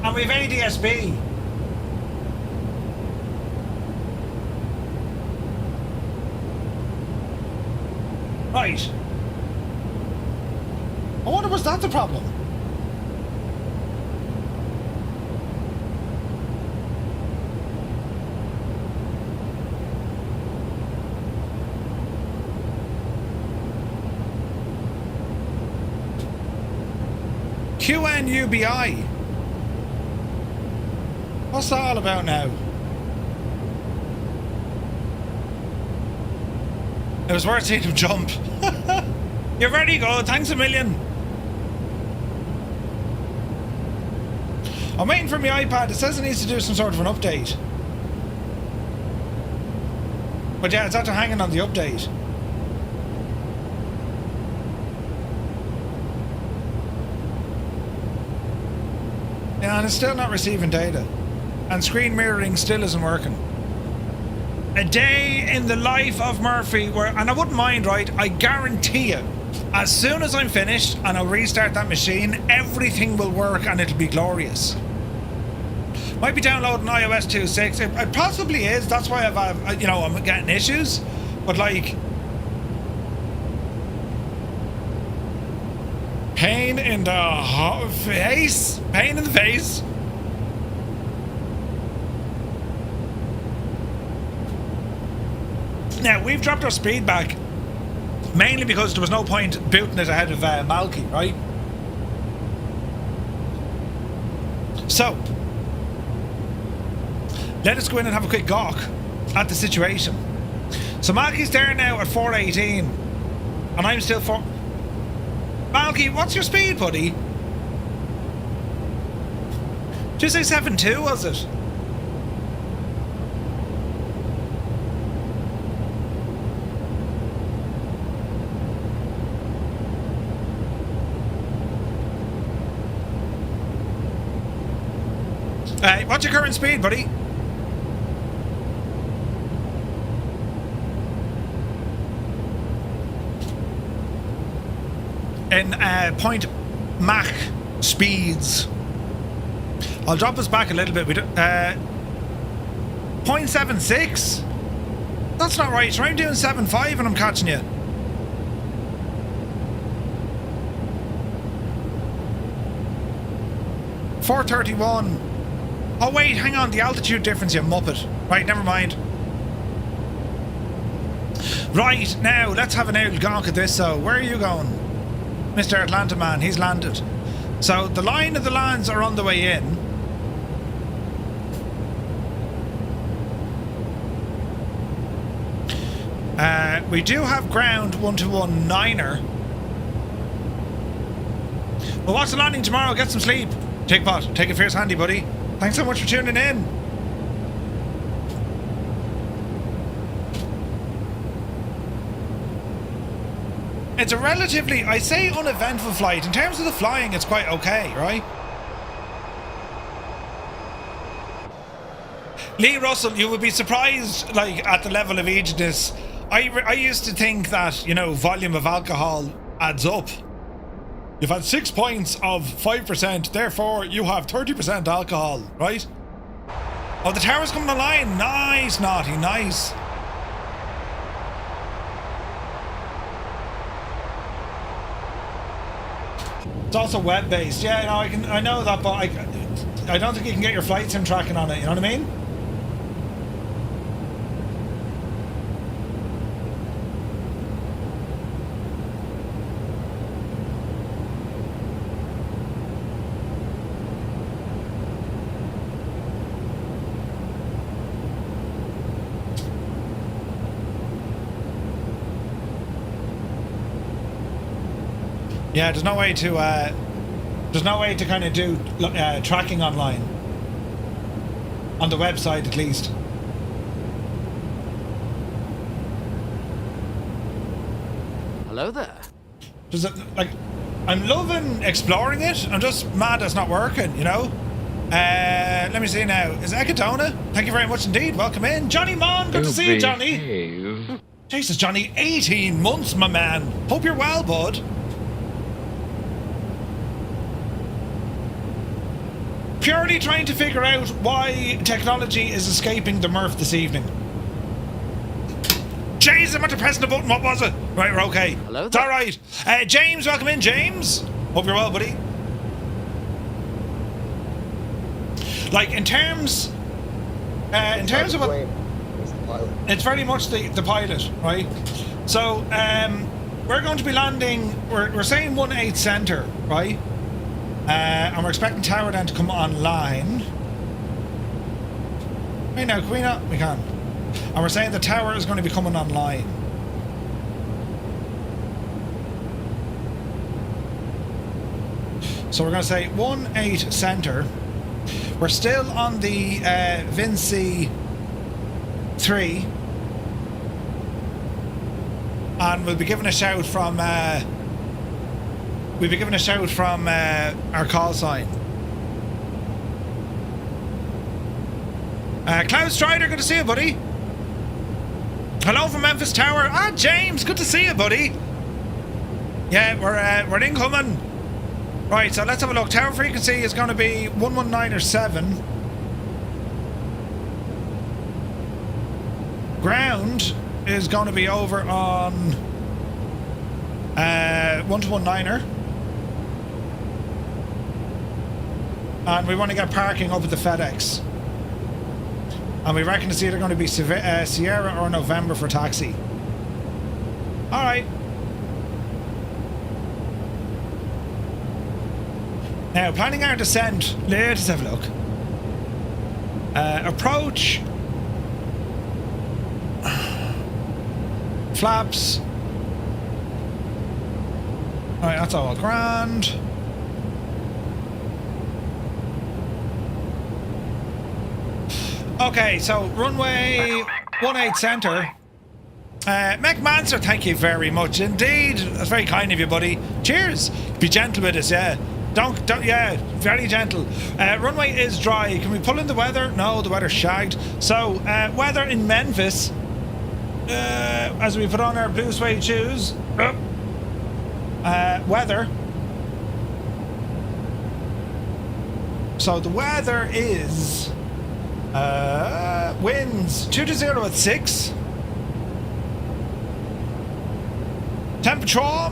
And we've ADSB. Right. I wonder, was that the problem? QNUBI. What's that all about now? It was worth seeing him jump. You're very good. Thanks a million. I'm waiting for my iPad. It says it needs to do some sort of an update. But yeah, it's after hanging on the update. Yeah, and it's still not receiving data. And screen mirroring still isn't working. A day in the life of Murphy where, and I wouldn't mind, right? I guarantee you, as soon as I'm finished and I'll restart that machine, everything will work and it'll be glorious. Might be downloading iOS 2.6. It possibly is. That's why I've, you know, I'm getting issues. But like, pain in the face. Pain in the face. Now, we've dropped our speed back mainly because there was no point booting it ahead of Malky, right? So, let us go in and have a quick gawk at the situation. So, Malky's there now at 418, and I'm still 4... Malky, what's your speed, buddy? Did you say 7.2, was it? What's your current speed, buddy? In point Mach speeds. I'll drop us back a little bit. We do, 0.76? That's not right. So I'm doing 7.5 and I'm catching you. .431. Oh wait, hang on, the altitude difference, you muppet. Right, never mind. Right, now, let's have an old gawk at this. So, where are you going? Mr. Atlanta man, he's landed. So, the line of the lands are on the way in. We do have ground 121-9er. Well, what's the landing tomorrow? Get some sleep. Tickpot, take it fierce handy, buddy. Thanks so much for tuning in. It's a relatively, I say, uneventful flight. In terms of the flying, it's quite okay, right? Lee Russell, you would be surprised, like, at the level of ageness. I used to think that, you know, volume of alcohol adds up. You've had 6 points of 5%, therefore you have 30% alcohol, right? Oh, the tower's coming online. Nice, Naughty, nice. It's also web-based. Yeah, no, I know that, but I don't think you can get your flight sim tracking on it, you know what I mean? Yeah, there's no way to kind of do tracking online on the website, at least. Hello there. Does it, like, I'm loving exploring it. I'm just mad it's not working, you know. Let me see now. Is it Ecatona? Thank you very much indeed. Welcome in, Johnny Mon. Good to see you, Johnny. Jesus, Johnny, 18 months, my man. Hope you're well, bud. Purely trying to figure out why technology is escaping the Murph this evening. Jesus, I'm after pressing the button. What was it? Right, we're okay. Hello It's all there. right. James, welcome in, James. Hope you're well, buddy. Like, in terms of what... It's very much the pilot, right? So, we're going to be landing... We're saying 1-8 center, right? And we're expecting tower then to come online. Hey, now, can we not? We can. And we're saying the tower is going to be coming online. So we're going to say 1-8 center. We're still on the Vinci 3. And we'll be given a shout from our call sign. Cloud Strider, good to see you, buddy. Hello from Memphis Tower. Ah, James, good to see you, buddy. Yeah, we're incoming. Right, so let's have a look. Tower frequency is going to be 119.7. Ground is going to be over on 1219er. And we want to get parking up at the FedEx. And we reckon it's either going to be Sierra or November for taxi. Alright. Now, planning our descent. Let's have a look. Approach. Flaps. Alright, that's all grand. Okay, so runway 18 center. Mech Manser, thank you very much indeed. That's very kind of you, buddy. Cheers. Be gentle with us, yeah. Don't, yeah, very gentle. Runway is dry. Can we pull in the weather? No, the weather's shagged. So, weather in Memphis. As we put on our blue suede shoes. Weather. So the weather is winds 2 to 0 at 6. Temperature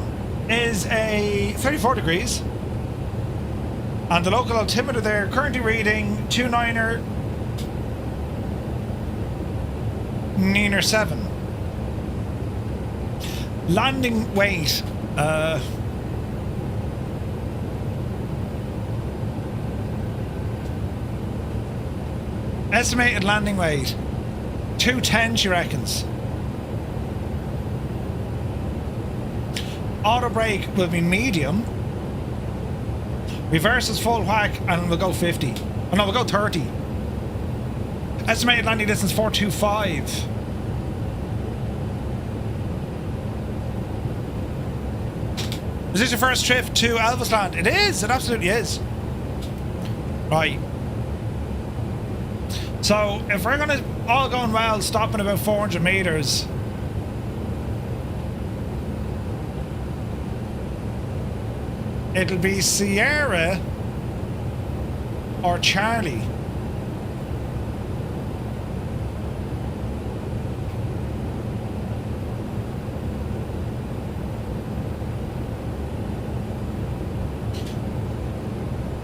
is a 34 degrees. And the local altimeter there currently reading 29er Niner 7. Landing weight estimated landing weight 210, she reckons. Auto brake will be medium. Reverse is full whack and we'll go 50. Oh no, we'll go 30. Estimated landing distance 425. Is this your first trip to Elvis Land? It is, it absolutely is. Right. So, if we're gonna, all going well, stop in about 400 meters. It'll be Sierra or Charlie.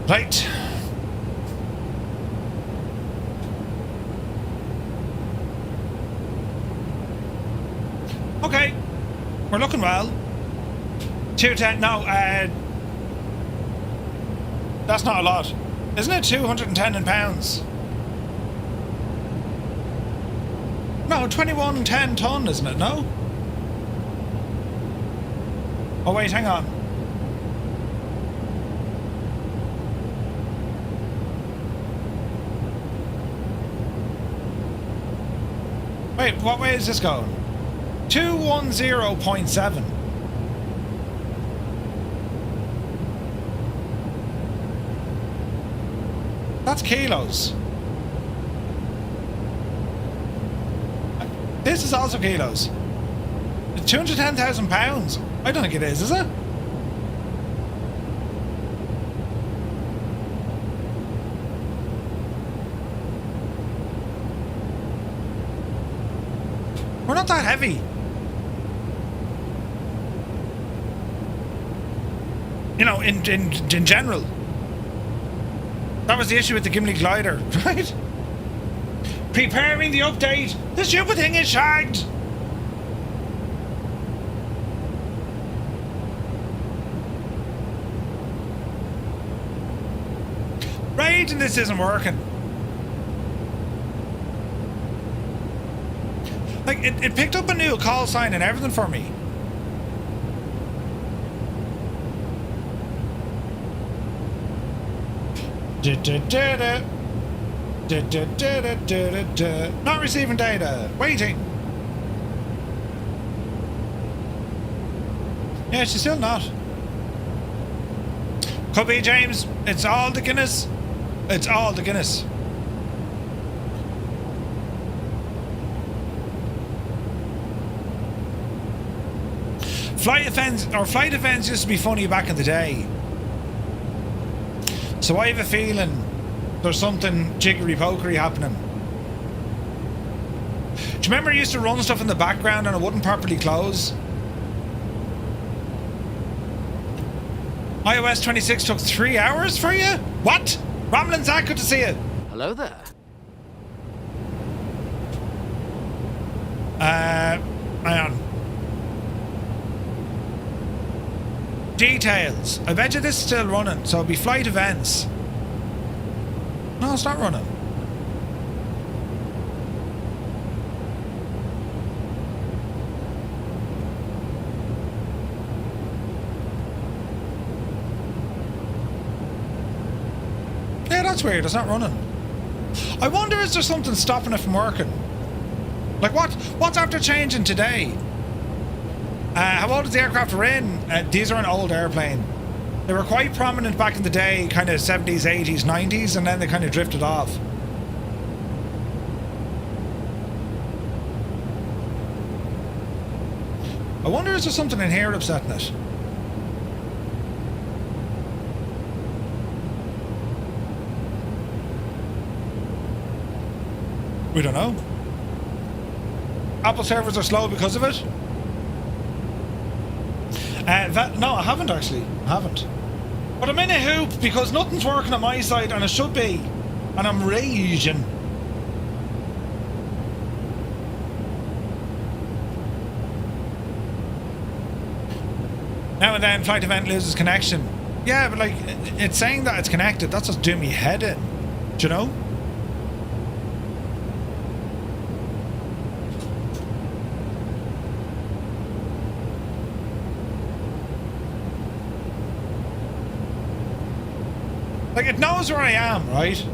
Right. Okay. We're looking well. 210, no, that's not a lot. Isn't it 210 in pounds? No, 2110 ton, isn't it? No? Oh wait, hang on. Wait, what way is this going? 210.7. That's kilos. This is also kilos. 210,000 pounds. I don't think it is it? We're not that heavy. You know, in general. That was the issue with the Gimli glider, right? Preparing the update. The stupid thing is shagged. Right, and this isn't working. Like, it picked up a new call sign and everything for me. Not receiving data. Waiting. Yeah, she's still not. Could be, James. It's all the Guinness. It's all the Guinness. Flight events used to be funny back in the day. So I have a feeling there's something jiggery-pokery happening. Do you remember I used to run stuff in the background and it wouldn't properly close? iOS 26 took 3 hours for you? What? Ramblin' Zach, good to see you. Hello there. Hang on. Details. I bet you this is still running, so it'll be flight events. No, it's not running. Yeah, that's weird. It's not running. I wonder, is there something stopping it from working? Like what's after changing today? How old is the aircraft we're in? These are an old airplane. They were quite prominent back in the day, kind of 70s, 80s, 90s, and then they kind of drifted off. I wonder, is there something in here upsetting it? We don't know. Apple servers are slow because of it? No, I haven't actually. I haven't. But I'm in a hoop because nothing's working on my side and it should be. And I'm raging. Now and then, flight event loses connection. Yeah, but like, it's saying that it's connected. That's what's doing me head in. Do you know? Like, it knows where I am, right?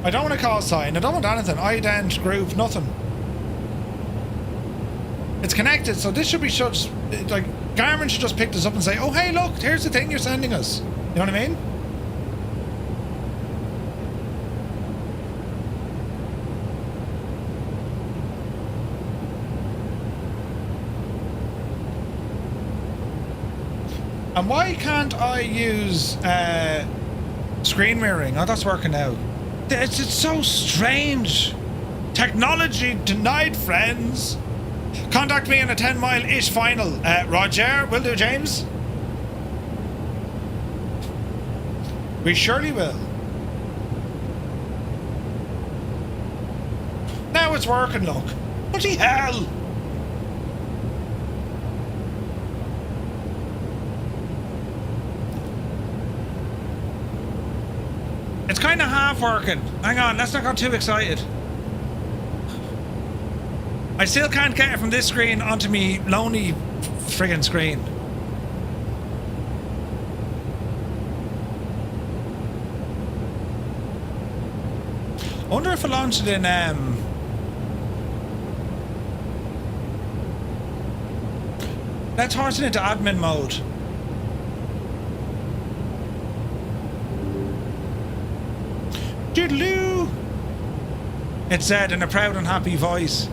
I don't want a call sign. I don't want anything. Ident, group, nothing. It's connected, so this should be shut. Like, Garmin should just pick this up and say, oh, hey, look, here's the thing you're sending us. You know what I mean? And why can't I use screen mirroring? Oh, that's working now. It's so strange. Technology denied, friends. Contact me in a 10-mile-ish final. Roger, will do, James. We surely will. Now it's working, look. Bloody hell. It's kind of half working. Hang on, let's not get too excited. I still can't get it from this screen onto me lonely friggin' screen. I wonder if I launched it in let's horse it into admin mode. Doodaloo! It said in a proud and happy voice.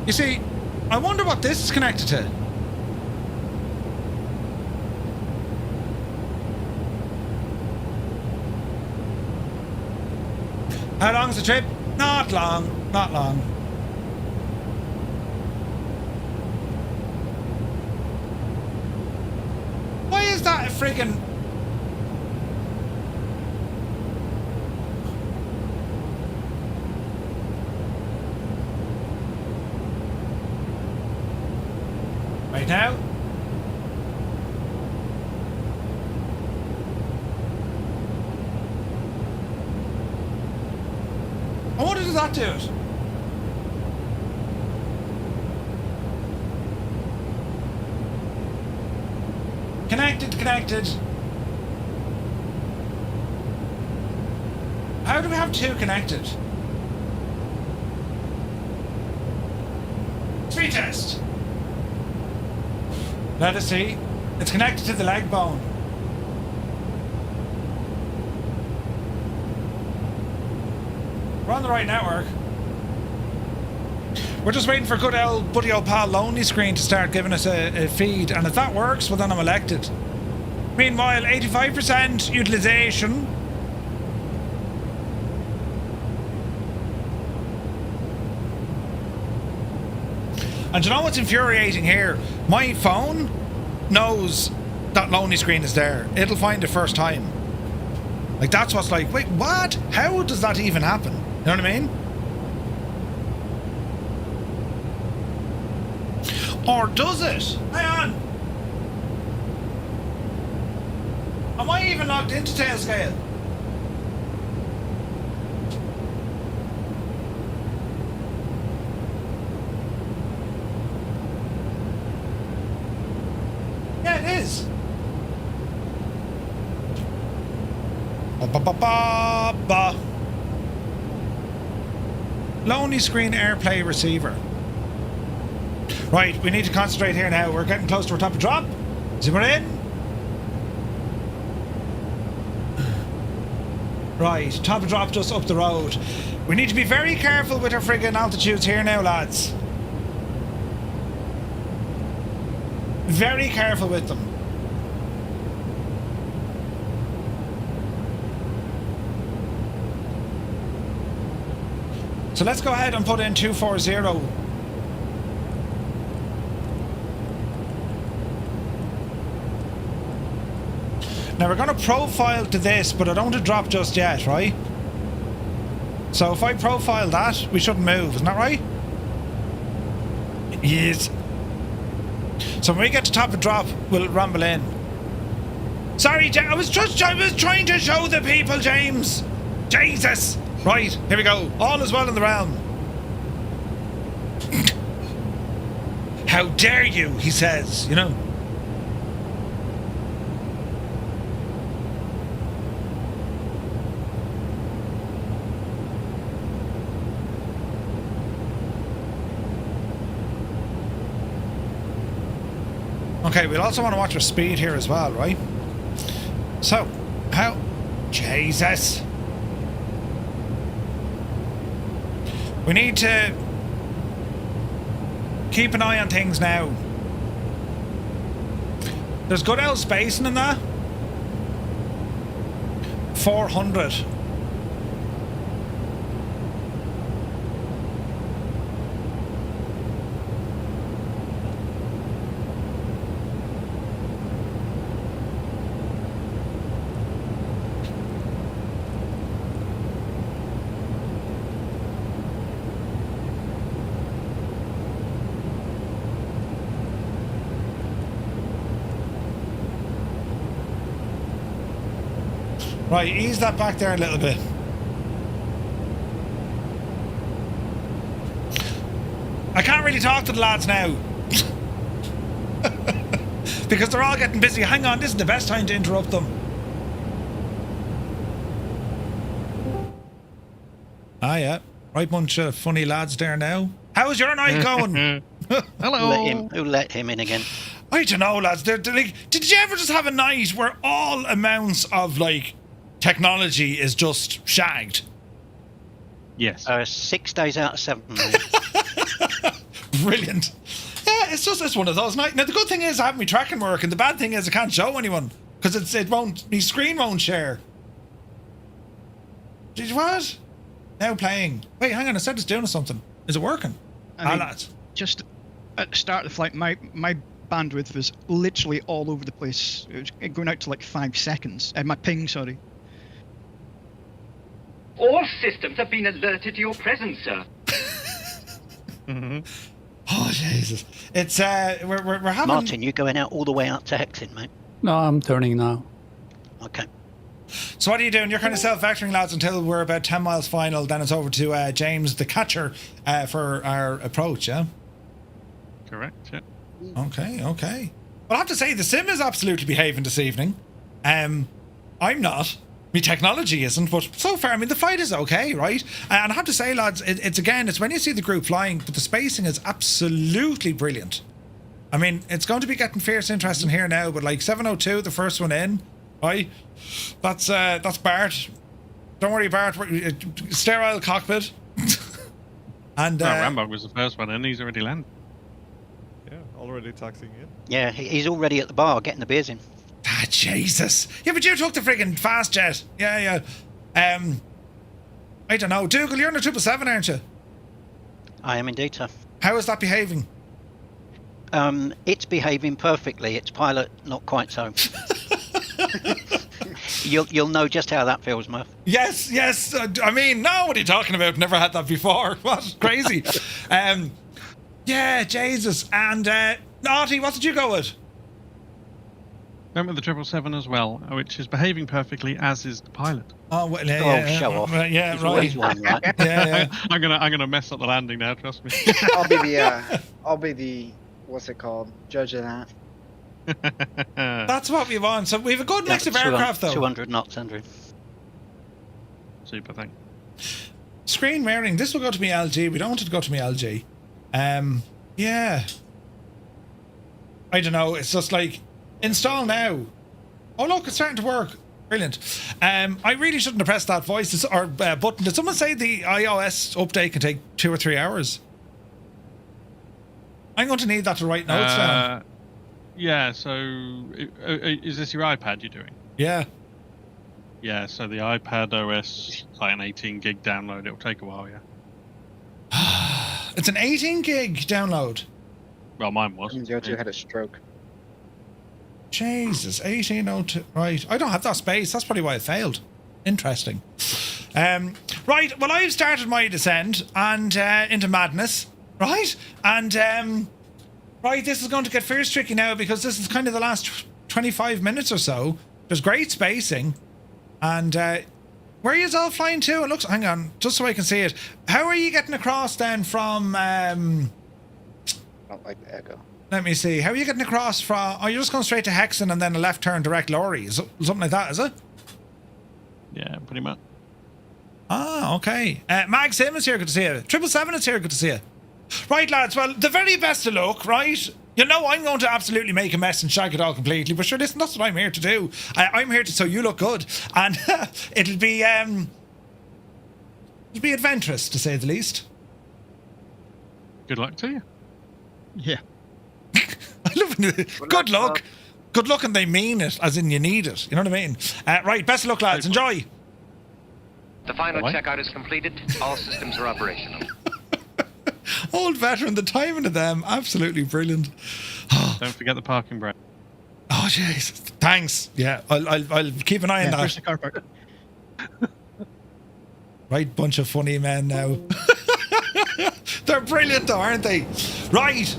You see, I wonder what this is connected to. How long's the trip? Not long, not long. Why is that a friggin'... Right now? I wonder does that do it? Connected. How do we have two connected? Speed test. Let us see. It's connected to the leg bone. We're on the right network. We're just waiting for good old buddy old pal Lonely Screen to start giving us a feed, and if that works, well then I'm elected. Meanwhile, 85% utilization. And you know what's infuriating here? My phone knows that Lonely Screen is there. It'll find it first time. Like, that's what's like, wait, what? How does that even happen? You know what I mean? Or does it? Hang on. Am I even logged into Tailscale? Yeah, it is. Ba. Lonely Screen AirPlay receiver. Right, we need to concentrate here now. We're getting close to our top of drop. Zoomer in. Right, top of drop just up the road. We need to be very careful with our friggin' altitudes here now, lads. Very careful with them. So let's go ahead and put in 240. Now we're going to profile to this, but I don't want to drop just yet, right? So if I profile that, we shouldn't move, isn't that right? Yes. So when we get to top of drop, we'll rumble in. Sorry, I was trying to show the people, James. Jesus. Right, here we go. All is well in the realm. How dare you, he says, you know. Okay, we'll also want to watch our speed here as well, right? So, how... Jesus. We need to keep an eye on things now. There's good old spacing in that. 400. Right, ease that back there a little bit. I can't really talk to the lads now. Because they're all getting busy. Hang on, this is the best time to interrupt them. Ah, yeah. Right bunch of funny lads there now. How's your night going? Hello. Who let him in again? I don't know, lads. They're like, did you ever just have a night where all amounts of, like, technology is just shagged? Yes. 6 days out of 7. Brilliant. Yeah, it's one of those nights. Now the good thing is I have my tracking work, and the bad thing is I can't show anyone because my screen won't share. Did you what? Now playing. Wait, hang on. I said it's doing something. Is it working? Lads. Just at the start of the flight, my bandwidth was literally all over the place. It was going out to like 5 seconds. My ping, sorry. All systems have been alerted to your presence, sir. Oh Jesus! It's we're having. Martin, you going out all the way out to Hexin, mate? No, I'm turning now. Okay. So what are you doing? You're kind of self-vectoring, lads, until we're about 10 miles final. Then it's over to James, the catcher, for our approach. Yeah. Correct. Yeah. Okay. Well, I have to say the sim is absolutely behaving this evening. I'm not. My technology isn't, but so far, I mean, the flight is okay, right? And I have to say, lads, it's when you see the group flying, but the spacing is absolutely brilliant. I mean, it's going to be getting fierce interesting here now, but like 702, the first one in, right? That's Bart. Don't worry, Bart. Sterile cockpit. And Rambo was the first one, and he's already landed. Yeah, already taxiing in. Yeah, he's already at the bar getting the beers in. Ah, Jesus. Yeah, but you took the friggin' fast jet. Yeah. I don't know. Dougal, you're on the 777, aren't you? I am indeed, sir. How is that behaving? It's behaving perfectly. Its pilot, not quite so. You'll know just how that feels, Murph. Yes. I mean, no, what are you talking about? Never had that before. What? Crazy. Yeah, Jesus. And, Artie, what did you go with? Went with the 777 as well, which is behaving perfectly, as is the pilot. Oh, well, yeah, show off. Yeah, There's right. always one, right? Yeah. I'm gonna mess up the landing now. Trust me. I'll be the what's it called? Judge of that. That's what we want. So we have a good mix of aircraft, though. 200 knots, Andrew. Super thing. Screen mirroring. This will go to me LG. We don't want it to go to me LG. Yeah. I don't know. It's just like install now. Oh look, it's starting to work. Brilliant. I really shouldn't have pressed that voice or button. Did someone say the iOS update can take 2 or 3 hours? I'm going to need that to write notes down. Yeah. So, is this your iPad you're doing? Yeah. Yeah. So the iPad OS, like an 18 gig download. It'll take a while. Yeah. It's an 18 gig download. Well, mine was. You had a stroke. Jesus, 1802. Right, I don't have that space. That's probably why it failed. Interesting. Right, well, I've started my descent and into madness. Right, and right, this is going to get fierce tricky now because this is kind of the last 25 minutes or so. There's great spacing, and where are you all flying to? It looks. Hang on, just so I can see it. How are you getting across then from? I don't like the echo. Let me see. How are you getting across from? Oh, you're just going straight to Hexen and then a left turn direct lorry. Is it something like that? Is it? Yeah, pretty much. Ah, okay. Mag Sim is here. Good to see you. 777 is here. Good to see you. Right, lads. Well, the very best of luck. Right. You know I'm going to absolutely make a mess and shag it all completely. But sure, listen, that's what I'm here to do. I'm here to so you look good, and it'll be adventurous to say the least. Good luck to you. Yeah. I love it. Good luck. Good luck, and they mean it, as in you need it. You know what I mean? Right, best of luck, lads. Enjoy. The final checkout is completed. All systems are operational. Old veteran, the timing of them, absolutely brilliant. Don't forget the parking brake. Oh, jeez. Thanks. Yeah, I'll keep an eye on that. Where's the car park? Right, bunch of funny men now. They're brilliant, though, aren't they? Right.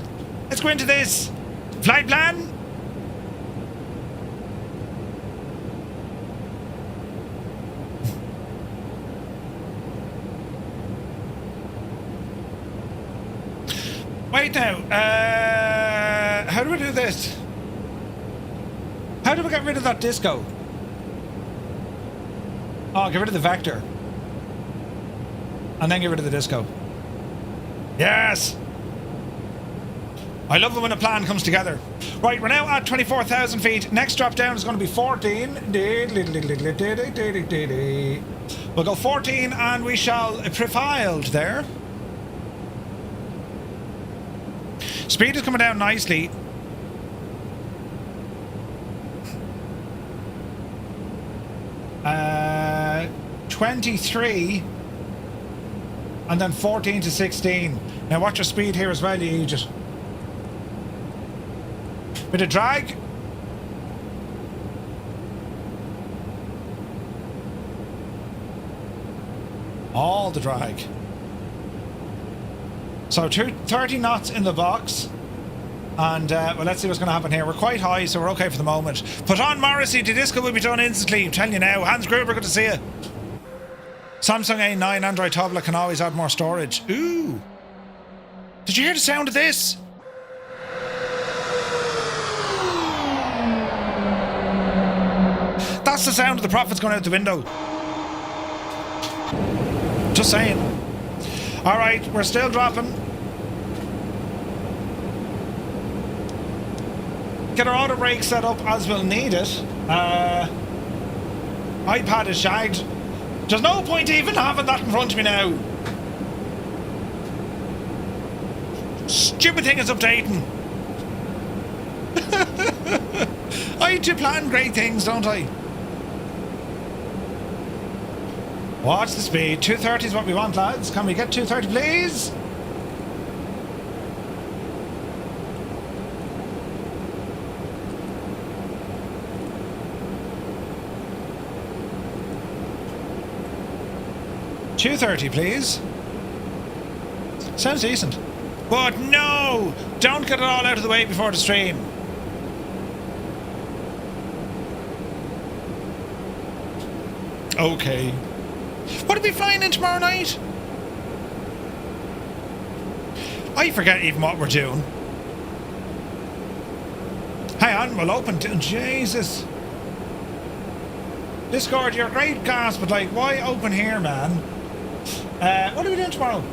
Let's go into this. Flight plan? Wait now. How do we do this? How do we get rid of that disco? Oh, get rid of the vector. And then get rid of the disco. Yes! I love it when a plan comes together. Right, we're now at 24,000 feet. Next drop down is going to be 14. We'll go 14 and we shall profiled there. Speed is coming down nicely. Uh, 23. and then 14 to 16. Now watch your speed here as well, you idiot. Bit of drag. All the drag. So 30 knots in the box. And well, let's see what's going to happen here. We're quite high, so we're okay for the moment. Put on Morrissey. The disco will be done instantly. I'm telling you now. Hans Gruber, good to see you. Samsung A9 Android tablet can always add more storage. Ooh. Did you hear the sound of this? That's the sound of the profits going out the window. Just saying. Alright, we're still dropping. Get our auto brake set up as we'll need it. iPad is shagged. There's no point even having that in front of me now. Stupid thing is updating. I do plan great things, don't I? Watch the speed. 230 is what we want, lads. Can we get 230, please? $230, please. Sounds decent. But no! Don't get it all out of the way before the stream. Okay. What are we flying in tomorrow night? I forget even what we're doing. Hang on, we'll open to Jesus. Discord, you're a great gas, but like, why open here, man? What are we doing tomorrow?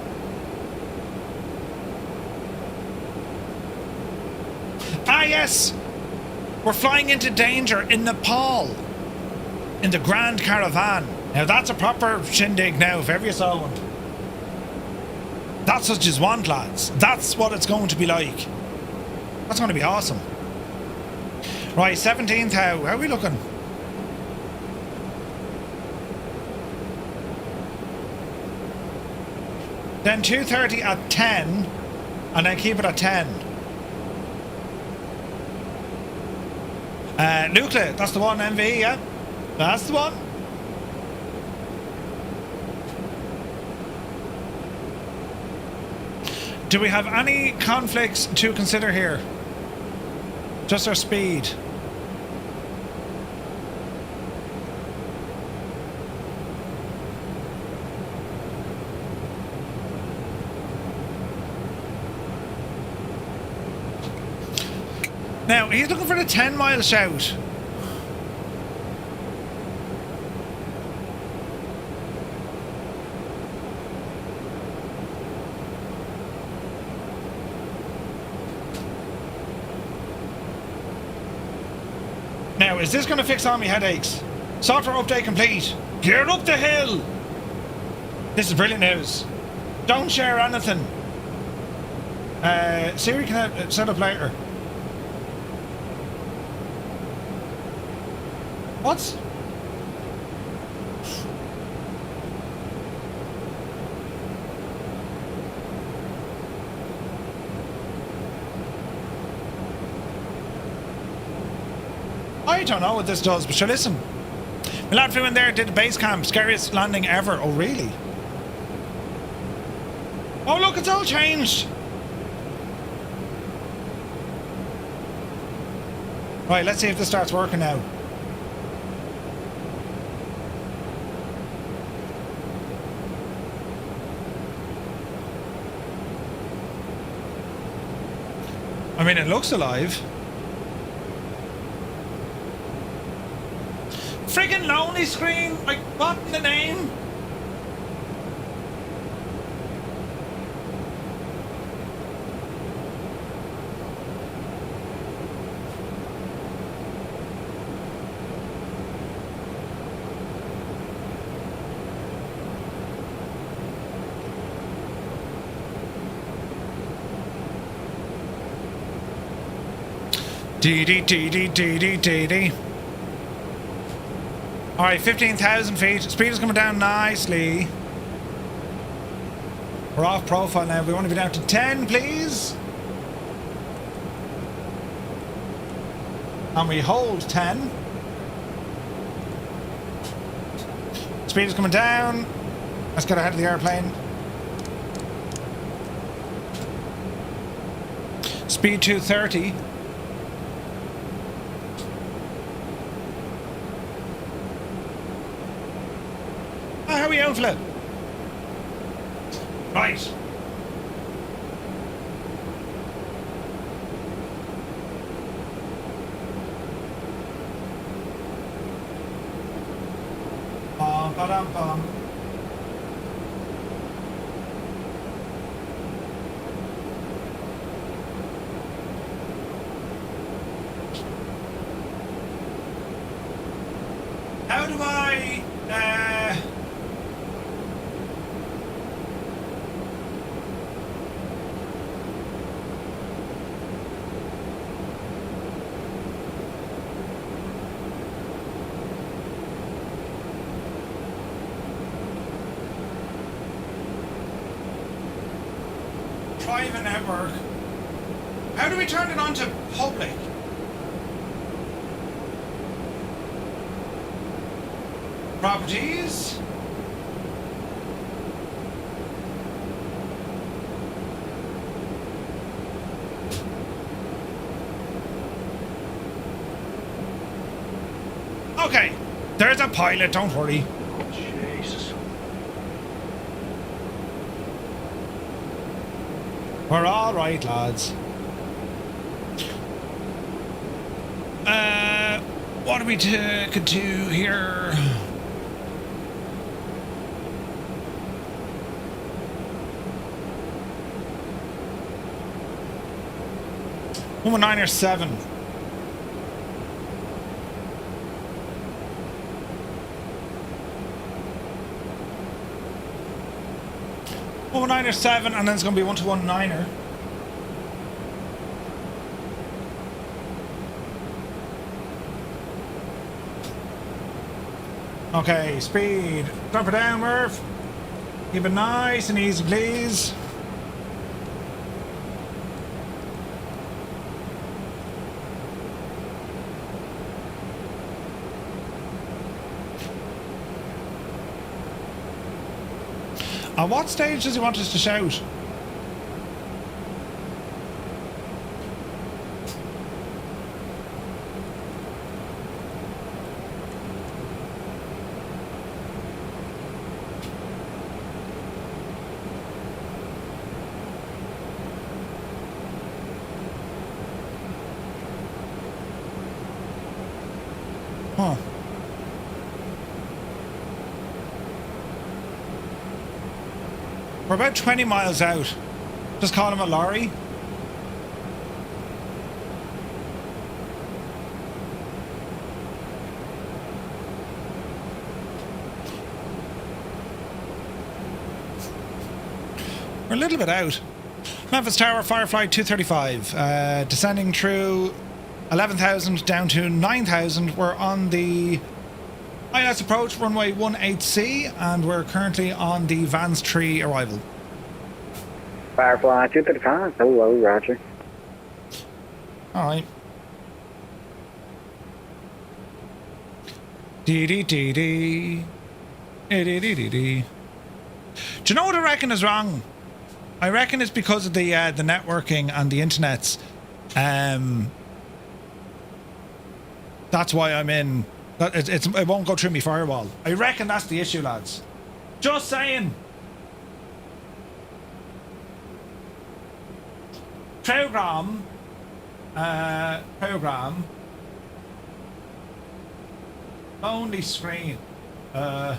Ah, yes! We're flying into danger in Nepal. In the Grand Caravan. Now that's a proper shindig now, if ever you saw one. That's what you want, lads. That's what it's going to be like. That's going to be awesome. Right, 17th, how are we looking? Then 230 at 10, and then keep it at 10. Nuclear, that's the one, MV, yeah? That's the one. Do we have any conflicts to consider here? Just our speed. Now, he's looking for the 10-mile shout. Now, is this going to fix all my headaches? Software update complete. Gear up the hill. This is brilliant news. Don't share anything. Siri can set up later. What? I don't know what this does, but sure, listen. My lad flew in there, did the base camp, scariest landing ever. Oh, really? Oh, look, it's all changed. Right, let's see if this starts working now. I mean, it looks alive. Friggin' lonely screen! Like, what in the name? Dee. Alright, 15,000 feet. Speed is coming down nicely. We're off profile now. We want to be down to 10, please. And we hold 10. Speed is coming down. Let's get ahead of the airplane. Speed 230. Oh, how are we out, Flip? Right. Ba-dum-bum. How do I private network? How do we turn it on to public? Properties. Okay, there's a pilot, don't worry. Jesus. We're all right, lads. What do we could do here? Number 9 or 7. Number 9 or 7, and then it's going to be 1-1 9er. Okay, speed. Drop it down, Murph. Keep it nice and easy, please. At what stage does he want us to shout? Huh. We're about 20 miles out. Just call him a lorry. We're a little bit out. Memphis Tower, Firefly 235. Descending through 11,000 down to 9,000. We're on the ILS approach, runway 18C, and we're currently on the Vans Tree arrival. Firefly 235, hello, roger. Alright. Dee-dee-dee-dee. Dee-dee-dee-dee-dee. Do you know what I reckon is wrong? I reckon it's because of the networking and the internets. That's why I'm in. It won't go through me firewall. I reckon that's the issue, lads. Just saying. Program. Only screen. I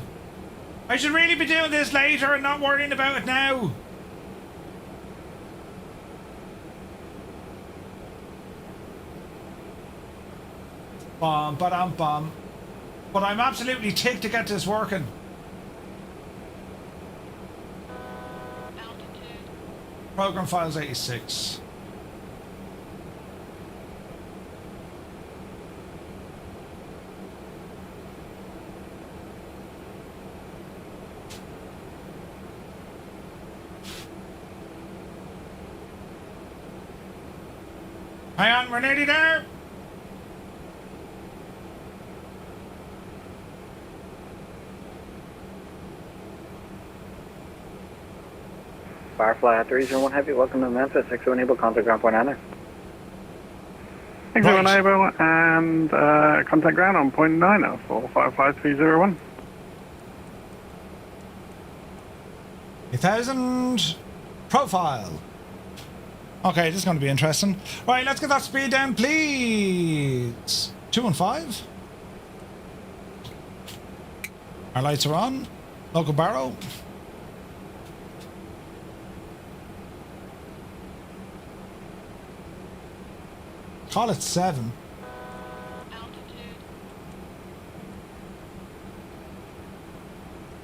should really be doing this later and not worrying about it now. Bum. But I'm absolutely ticked to get this working. Program files 86. Hang on, we're nearly there. Firefly 301 Heavy, welcome to Memphis. Exo enable, contact ground point niner. Exo enable and contact ground on point 9 for 55301. 1,000 profile. Okay, this is going to be interesting. Right, let's get that speed down, please. 215. Our lights are on. Local barrow. Call it 7.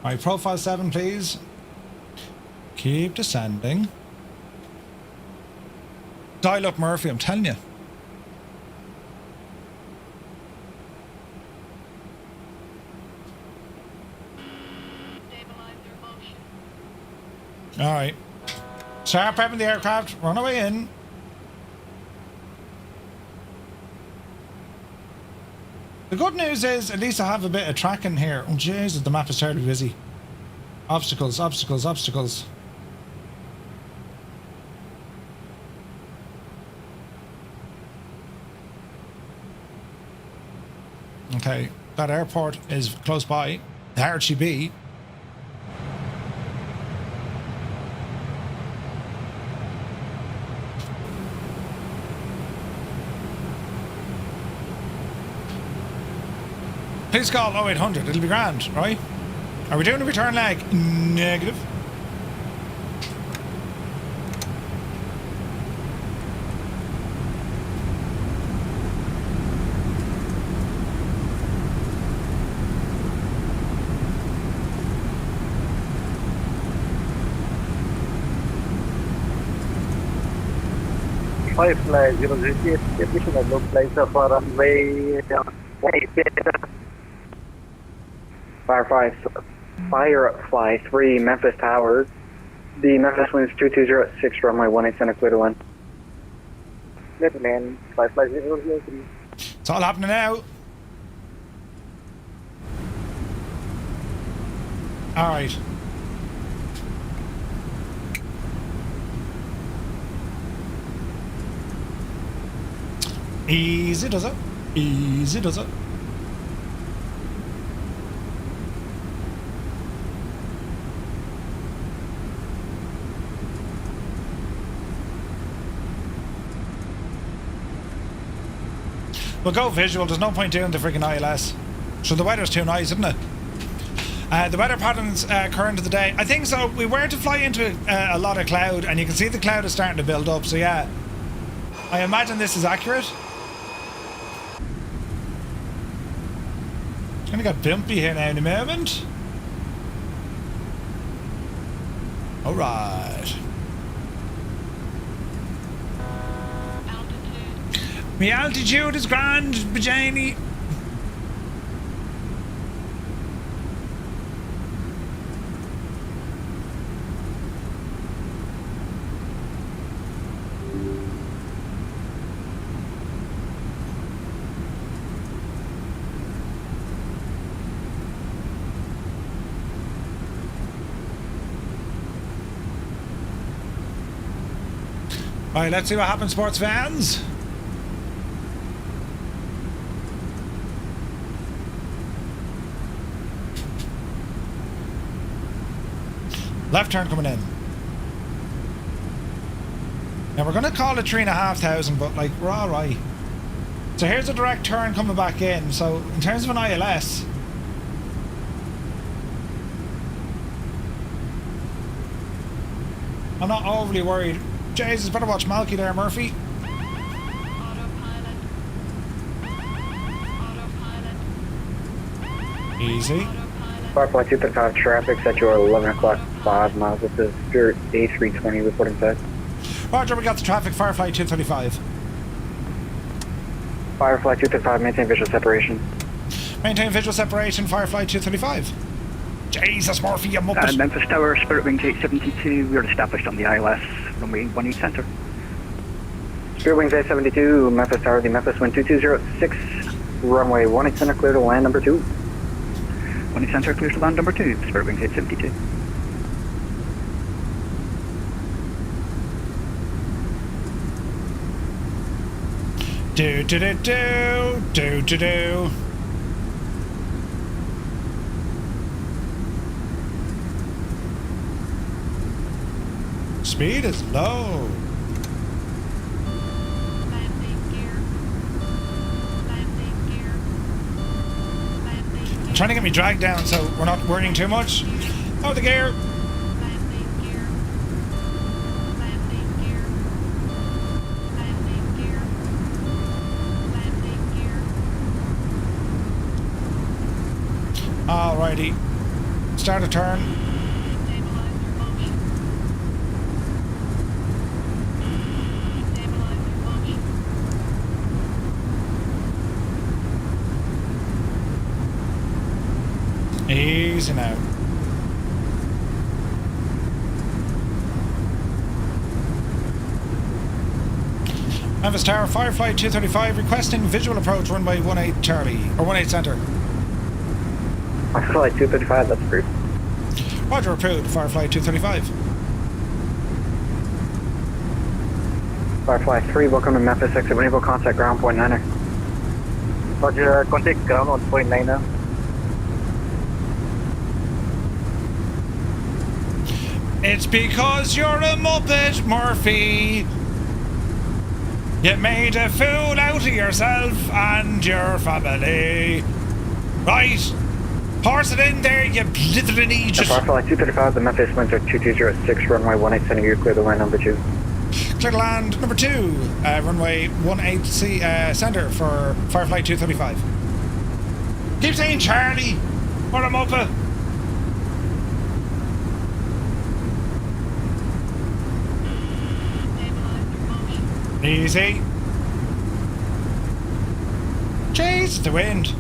Alright, profile 7, please. Keep descending. Dial up Murphy, I'm telling you. Alright. Start prepping the aircraft. Run away in. The good news is, at least I have a bit of tracking here. Oh Jesus, the map is terribly busy. Obstacles, obstacles, obstacles. Okay, that airport is close by. The RGB. Please call 0800, it'll be grand, right? Are we doing a return leg? Negative. Firefly 008, addition of low place of runway Firefly 3, Memphis Tower. The Memphis winds 220 at 6, runway 18 center, clear to land. Yes, man. Firefly 003. It's all happening now. Alright. Easy does it. Easy does it. We'll go visual, there's no point doing the freaking ILS. So the weather's too nice, isn't it? The weather patterns current of the day. I think so. We were to fly into a lot of cloud, and you can see the cloud is starting to build up. So yeah, I imagine this is accurate. It's gonna get bumpy here now in a moment. All right. My altitude is grand, Bajani. Alright, let's see what happens, sports fans. Left turn coming in. Now we're going to call it 3,500, but like we're all right. So here's a direct turn coming back in. So in terms of an ILS, I'm not overly worried. Jesus, better watch Malky there, Murphy. Easy. Firefly 235 traffic set you are 11 o'clock 5 miles. This is Spirit A320 reporting side. Roger, we got the traffic, Firefly 235. Firefly 235, maintain visual separation. Maintain visual separation, Firefly 235. Jesus, Murphy, you muppet. Memphis Tower, Spirit Wing 872, we are established on the ILS, runway 18 center. Spirit Wings 872, Memphis Tower, the Memphis wind 2206, runway 18 center, clear to land number 2. 18 center, clear to land number 2, Spirit Wings 872. Do do do do do do do. Speed is low. Trying to get me dragged down so we're not worrying too much. Oh, the gear. Alrighty. Start a turn. Easy now. Memphis Tower, Firefly 235, requesting visual approach runway 18 Charlie, or 18 Center. Firefly 235, that's approved. Roger, approved, Firefly 235. Firefly 3, welcome to Memphis, exit enable, contact ground point 9er. Roger, contact ground on point 9er. It's because you're a Muppet, Murphy. You made a fool out of yourself and your family. Right. Horse it in there, you blithering Aegis. Firefly 235, the Memphis winds are 2206, runway 18 center, you're clear to land number 2. Clear to land number 2, runway 18 center for Firefly 235. Keep saying Charlie, or a Muppet. Easy. Chase the wind.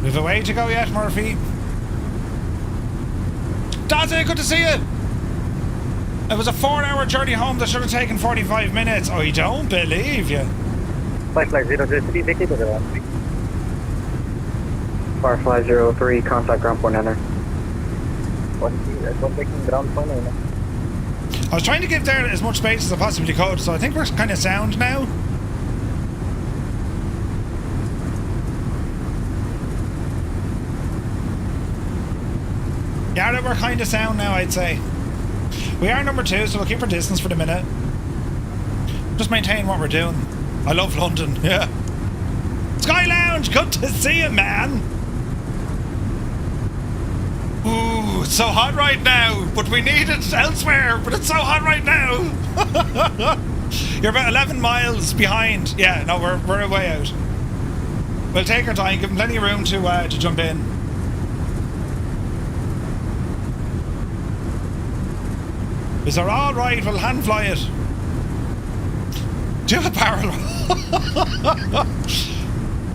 We've a way to go yet, Murphy. Dazzy, good to see you. It was a 4-hour journey home that should have taken 45 minutes. I don't believe you. Firefly 003, vacated the last week. Firefly 03, contact ground point 9er. I was trying to give there as much space as I possibly could, so I think we're kind of sound now. Yeah, we're kind of sound now, I'd say. We are number 2, so we'll keep our distance for the minute. Just maintain what we're doing. I love London, yeah. Sky Lounge, good to see you, man. Ooh, it's so hot right now, but we need it elsewhere, but it's so hot right now. You're about 11 miles behind. Yeah, no, we're a way out. We'll take our time, give them plenty of room to jump in. Is there all right? We'll hand fly it. Do a barrel roll.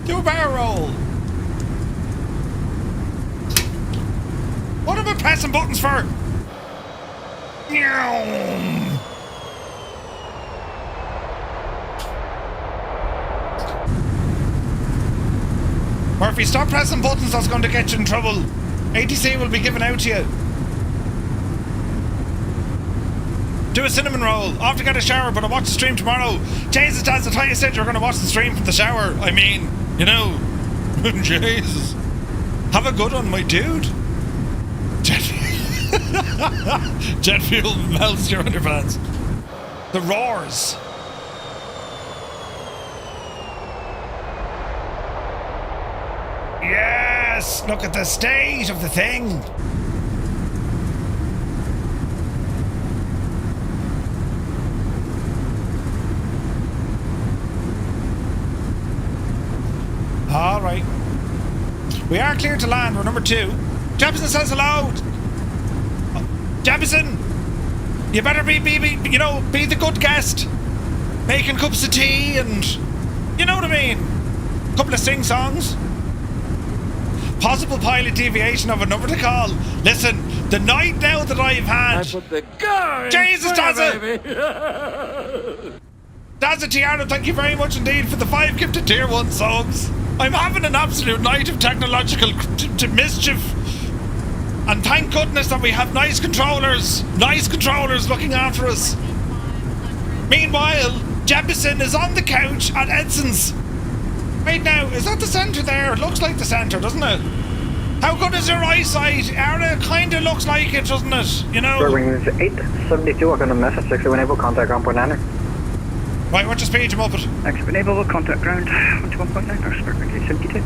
Do a barrel roll. What am I pressing buttons for? Murphy, stop pressing buttons. That's going to get you in trouble. ATC will be given out to you. Do a cinnamon roll. Off to get a shower, but I'll watch the stream tomorrow. Jesus, that's the time you said you were going to watch the stream from the shower. I mean, you know. Jesus. Have a good one, my dude. Jet fuel melts your underpants. The roars. Yes! Look at the state of the thing. All right. We are clear to land. We're number 2. Jefferson says hello. Jefferson, you better be the good guest. making cups of tea and, you know what I mean? A couple of sing-songs. Possible pilot deviation of a number to call. Listen, the night now that I've had... I put the gun Jesus, Dazza! Dazza Tiana, thank you very much indeed for the 5 gifted tier 1 songs. I'm having an absolute night of technological mischief. And thank goodness that we have nice controllers looking after us. Meanwhile, Jefferson is on the couch at Edson's. Wait now, is that the centre there? It looks like the centre, doesn't it? How good is your eyesight? Ara kinda looks like it, doesn't it? You know? Wings 872, I'm going to message 60 enable contact ground 1.9. Right, what's your speed, you muppet? Exit enable contact ground 121.9 or Spirit Wings 872.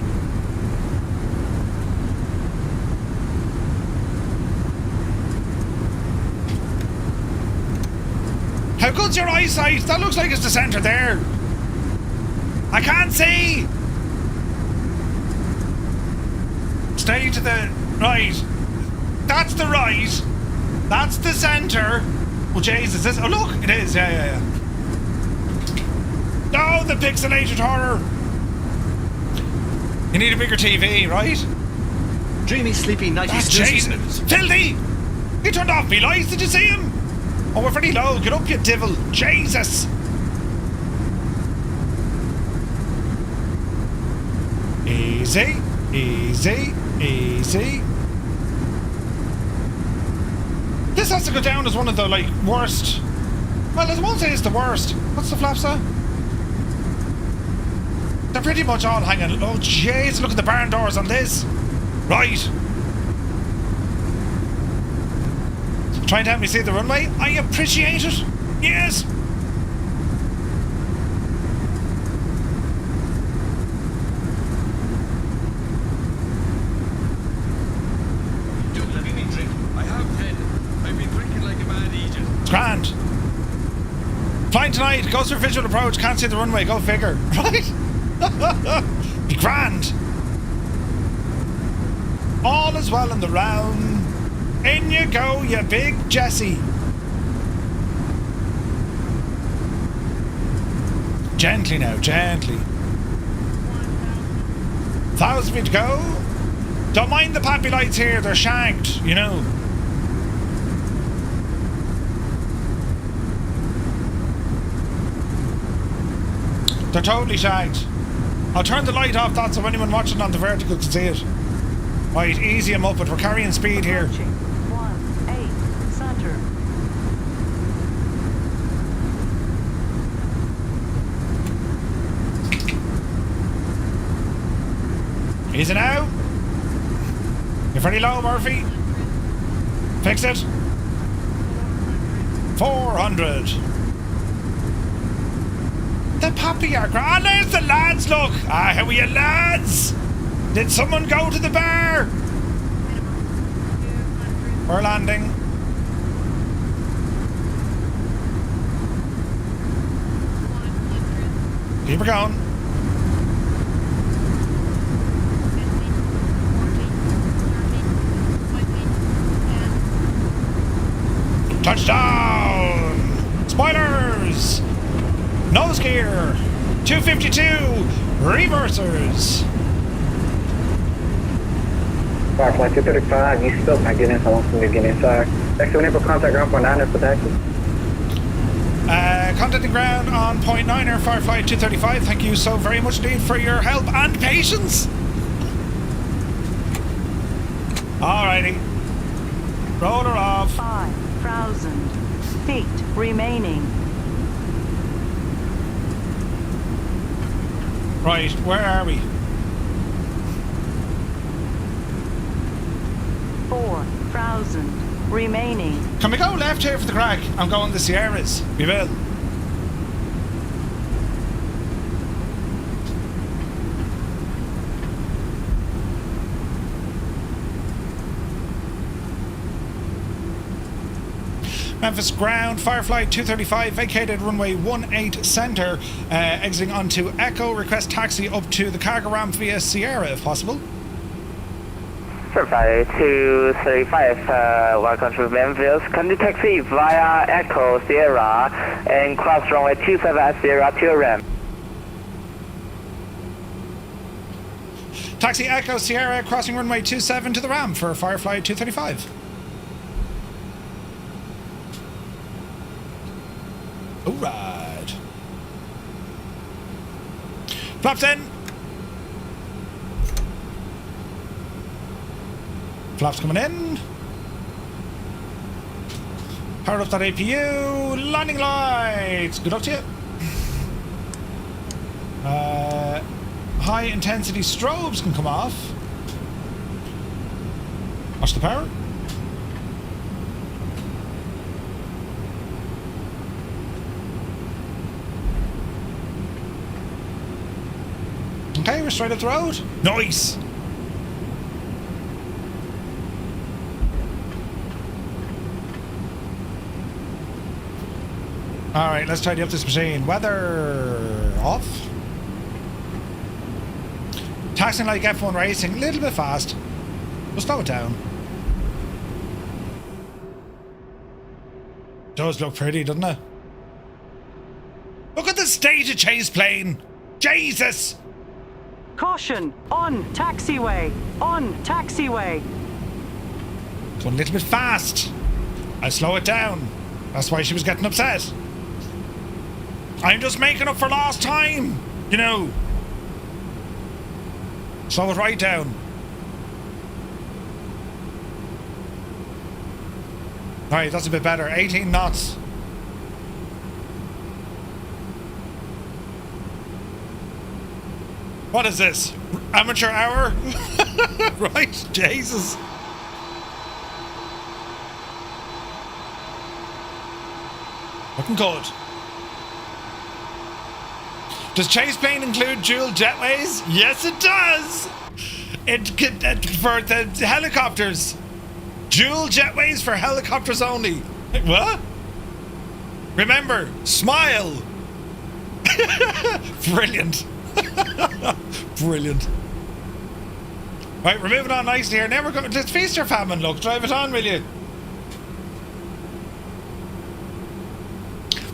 How good's your eyesight? That looks like it's the centre there. I can't see! Stay to the right. That's the right. That's the centre. Oh, Jesus. Oh, look. It is. Yeah. Oh, the pixelated horror. You need a bigger TV, right? Dreamy, sleepy, nighty, Jesus. Filthy! He turned off me lights. Did you see him? Oh, we're very low. Get up, you devil. Jesus. Easy. This has to go down as one of the, like, worst... Well, I won't say it's the worst. What's the flaps at? They're pretty much all hanging... Oh, jeez, look at the barn doors on this. Right. Trying to help me see the runway? I appreciate it. Yes. Grand. Flying tonight, goes for visual approach, can't see the runway, go figure. Right? Be grand. All is well in the round. In you go, you big Jesse. Gently now, gently. 1,000 feet to go. Don't mind the pappy lights here, they're shanked, you know. They're totally shagged. I'll turn the light off that so anyone watching on the vertical can see it. Right, easy em up, but we're carrying speed here. 1-8, center. Easy now. You're very low, Murphy. Fix it. 400. The puppy are grand. Ah, there's the lads, look. Ah, how are you, lads? Did someone go to the bar? We're landing. Keep her going. Touchdown! Spoilers! Nose gear! 252! Reversers! Firefly 235, you still can't get in, so I want you to get inside. Next to enable contact ground 1.9 for taxi. Contacting ground on 0.9er, Firefly 235. Thank you so very much indeed for your help and patience. Alrighty. Roll her off. 5,000 feet remaining. Right, where are we? 4,000 remaining. Can we go left here for the crack? I'm going the Sierras. We will. Memphis ground, Firefly 235, vacated runway 18 center, exiting onto Echo, request taxi up to the cargo ramp via Sierra if possible. Firefly 235, welcome to Memphis. Can you taxi via Echo Sierra and cross runway 27 at 0 to ram. Taxi Echo Sierra crossing runway 27 to the Ram for Firefly 235. Alright. Flaps in. Flaps coming in. Powered up that APU. Landing lights. Good luck to you. High intensity strobes can come off. Watch the power. Okay, we're straight up the road. Nice. Alright, let's tidy up this machine. Weather off. Taxing like F1 racing, a little bit fast. We'll slow it down. Does look pretty, doesn't it? Look at the state of Chase plane! Jesus! Caution! On taxiway! On taxiway! Going a little bit fast. I slow it down. That's why she was getting upset. I'm just making up for lost time, you know. Slow it right down. Alright, that's a bit better. 18 knots. What is this? Amateur hour? Right, Jesus. Looking good. Does Chase plane include dual jetways? Yes, it does. For the helicopters. Dual jetways for helicopters only. What? Remember, smile. Brilliant. Brilliant. Right, we're moving on nicely here. Now we're going to feast your famine. Look, drive it on, will you?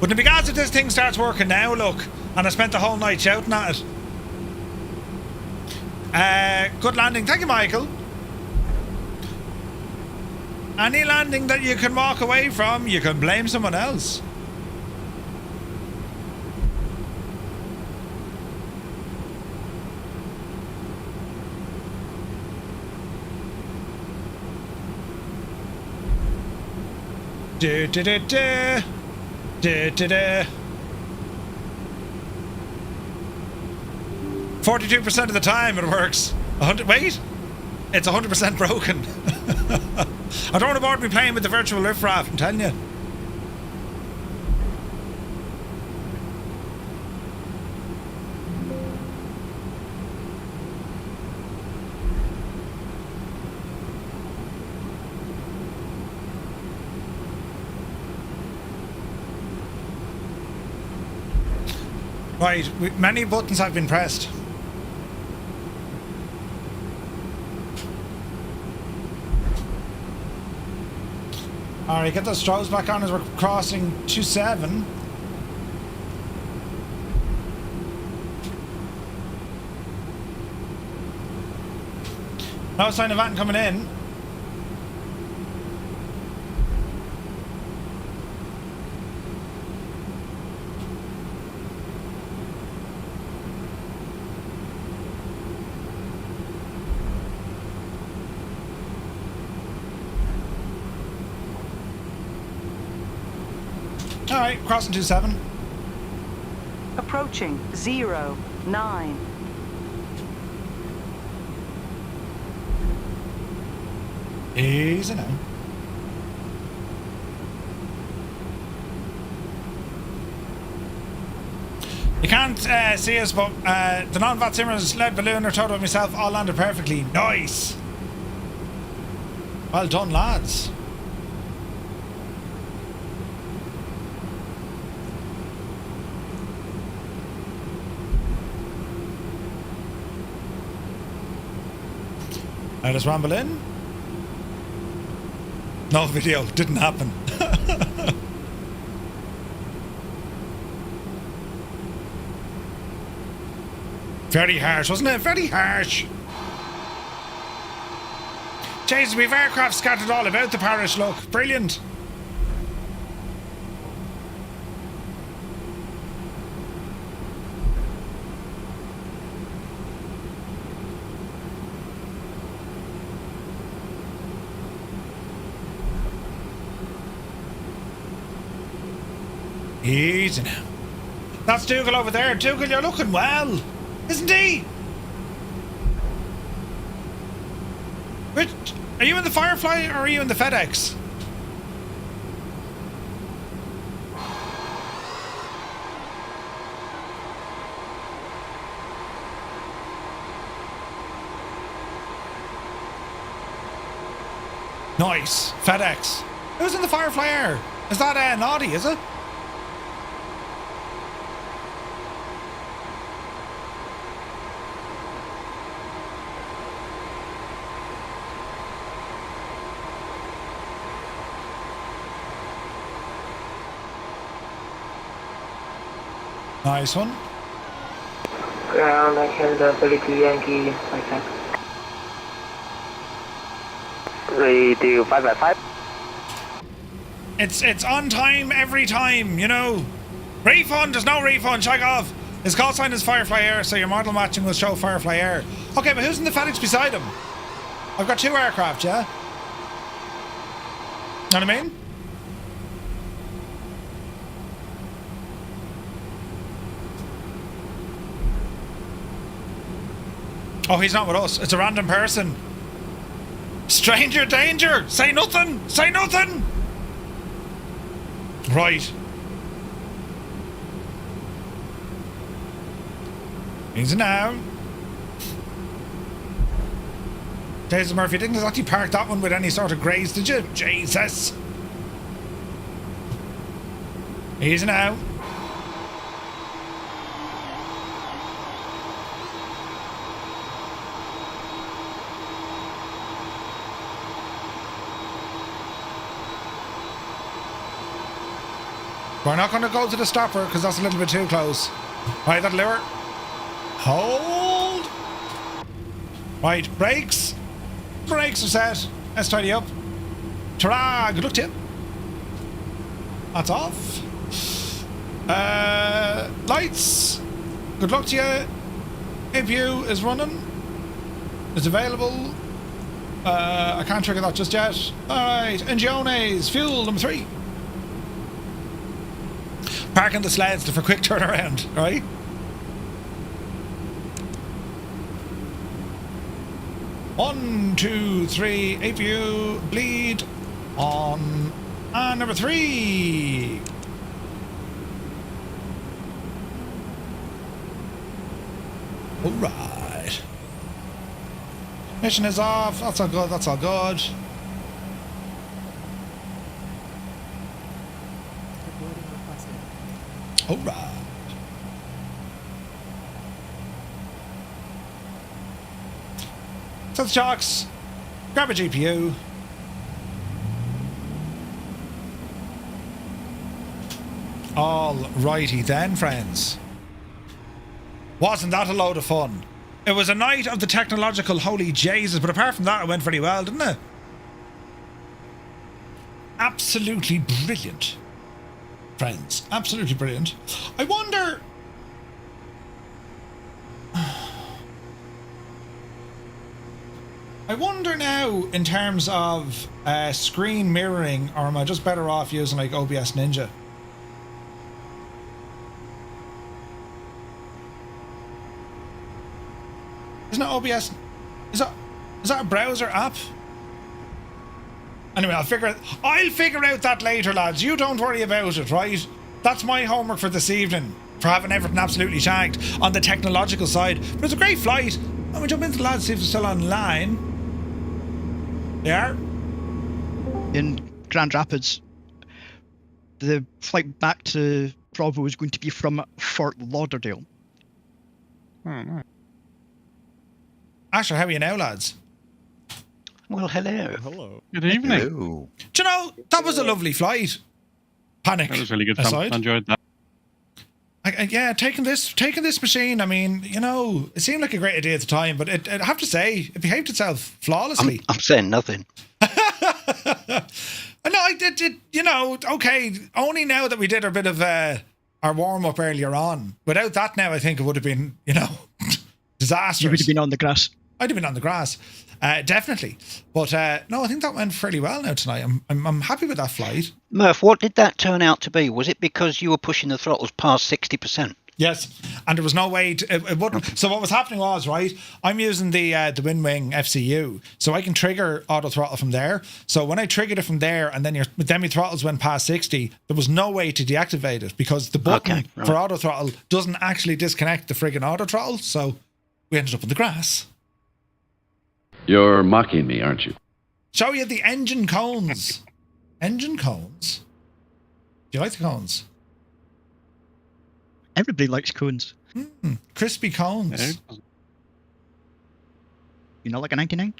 Wouldn't it be gas if this thing starts working now? Look. And I spent the whole night shouting at it. Good landing. Thank you, Michael. Any landing that you can walk away from, you can blame someone else. Do do do do. Do do do. 42% of the time it works. 100. Wait, it's 100% broken. I don't want to bother me playing with the virtual riffraff, I'm telling you. Right, many buttons have been pressed. Alright, get those strobes back on as we're crossing 27. No sign of Vatten coming in. Alright, crossing 27. Approaching 09. Easy now. You can't see us, but the non-VATSIMers, lead balloon, or total of myself all landed perfectly. Nice! Well done, lads. Now let's ramble in. No video, didn't happen. Very harsh, wasn't it? Very harsh. Jesus, we've aircraft scattered all about the parish, look. Brilliant. Easy now. That's Dougal over there. Dougal, you're looking well, isn't he? Which, are you in the Firefly or are you in the FedEx? Nice. FedEx. Who's in the Firefly Air? Is that Naughty, is it? Nice one. Ground, I Canada, 32 Yankee, I think. 325 It's on time every time, you know. Refund, there's no refund, Takeoff. His call sign is Firefly Air, so your model matching will show Firefly Air. Okay, but who's in the FedEx beside him? I've got 2 aircraft, yeah? Know what I mean? Oh, he's not with us. It's a random person. Stranger danger! Say nothing! Say nothing! Right. Easy now. Jesus Murphy, didn't exactly park that one with any sort of graze, did you? Jesus. Easy now. We're not going to go to the stopper because that's a little bit too close. Right, that lure. Hold. Right, brakes. Brakes are set. Let's tidy up. Ta-ra! Good luck to you. That's off. Lights. Good luck to you. APU is running. It's available. I can't trigger that just yet. Alright, Engiones. Fuel number 3. Parking the sleds for quick turnaround, right? One, 2, 3, APU, bleed, on, and number 3. Alright. Mission is off, that's all good, that's all good. Alright. Set the chocks. Grab a GPU. Alrighty then, friends. Wasn't that a load of fun? It was a night of the technological holy Jesus, but apart from that, it went very well, didn't it? Absolutely brilliant. Friends, absolutely brilliant. I wonder... I wonder now, in terms of screen mirroring, or am I just better off using like OBS Ninja? Isn't it OBS? Is that a browser app? Anyway, I'll figure out that later, lads. You don't worry about it, right? That's my homework for this evening, for having everything absolutely shagged on the technological side. But it's a great flight. I'm gonna jump into the lads, see if they're still online. They are? In Grand Rapids, the flight back to Provo is going to be from Fort Lauderdale. Oh, nice. Asher, how are you now, lads? Well, hello. Hello. Good evening. Hello. Do you know, that was a lovely flight. Panic. That was really good aside. fun. I enjoyed that. Yeah, taking this machine. I mean, it seemed like a great idea at the time, but I have to say, it behaved itself flawlessly. I'm saying nothing. No, I did. Okay. Only now that we did a bit of our warm up earlier on. Without that, now I think it would have been, disastrous. You would have been on the grass. I'd have been on the grass, definitely. But no, I think that went fairly well now tonight. I'm happy with that flight. Murph, what did that turn out to be? Was it because you were pushing the throttles past 60%? Yes, and there was no way it wouldn't. So what was happening was, right, I'm using the WinWing FCU, so I can trigger auto throttle from there. So when I triggered it from there, and then my throttles went past 60, there was no way to deactivate it because the button for auto throttle doesn't actually disconnect the friggin' auto throttle. So we ended up in the grass. You're mocking me, aren't you? Show you the engine cones. Engine cones? Do you like the cones? Everybody likes cones. Crispy cones. You know, like a 99?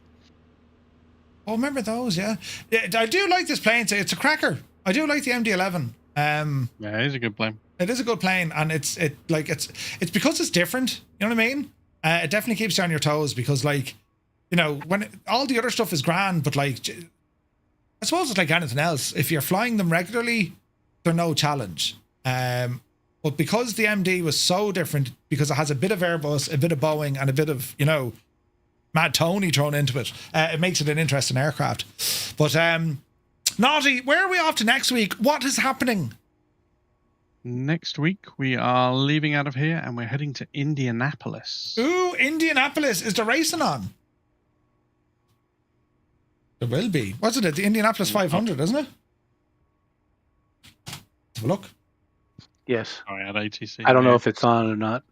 Oh, remember those? Yeah. I do like this plane. It's a cracker. I do like the MD-11. Yeah, it is a good plane. It is a good plane, and it's because it's different. You know what I mean? It definitely keeps you on your toes because, when all the other stuff is grand, but I suppose it's like anything else. If you're flying them regularly, they're no challenge. But because the MD was so different, because it has a bit of Airbus, a bit of Boeing, and a bit of, Mad Tony thrown into it, it makes it an interesting aircraft. But, Naughty, where are we off to next week? What is happening? Next week, we are leaving out of here and we're heading to Indianapolis. Ooh, Indianapolis. Is there racing on? There will be. What's it? The Indianapolis 500, isn't it? Have a look. Yes. Sorry, at ATC. I don't know if it's on or not.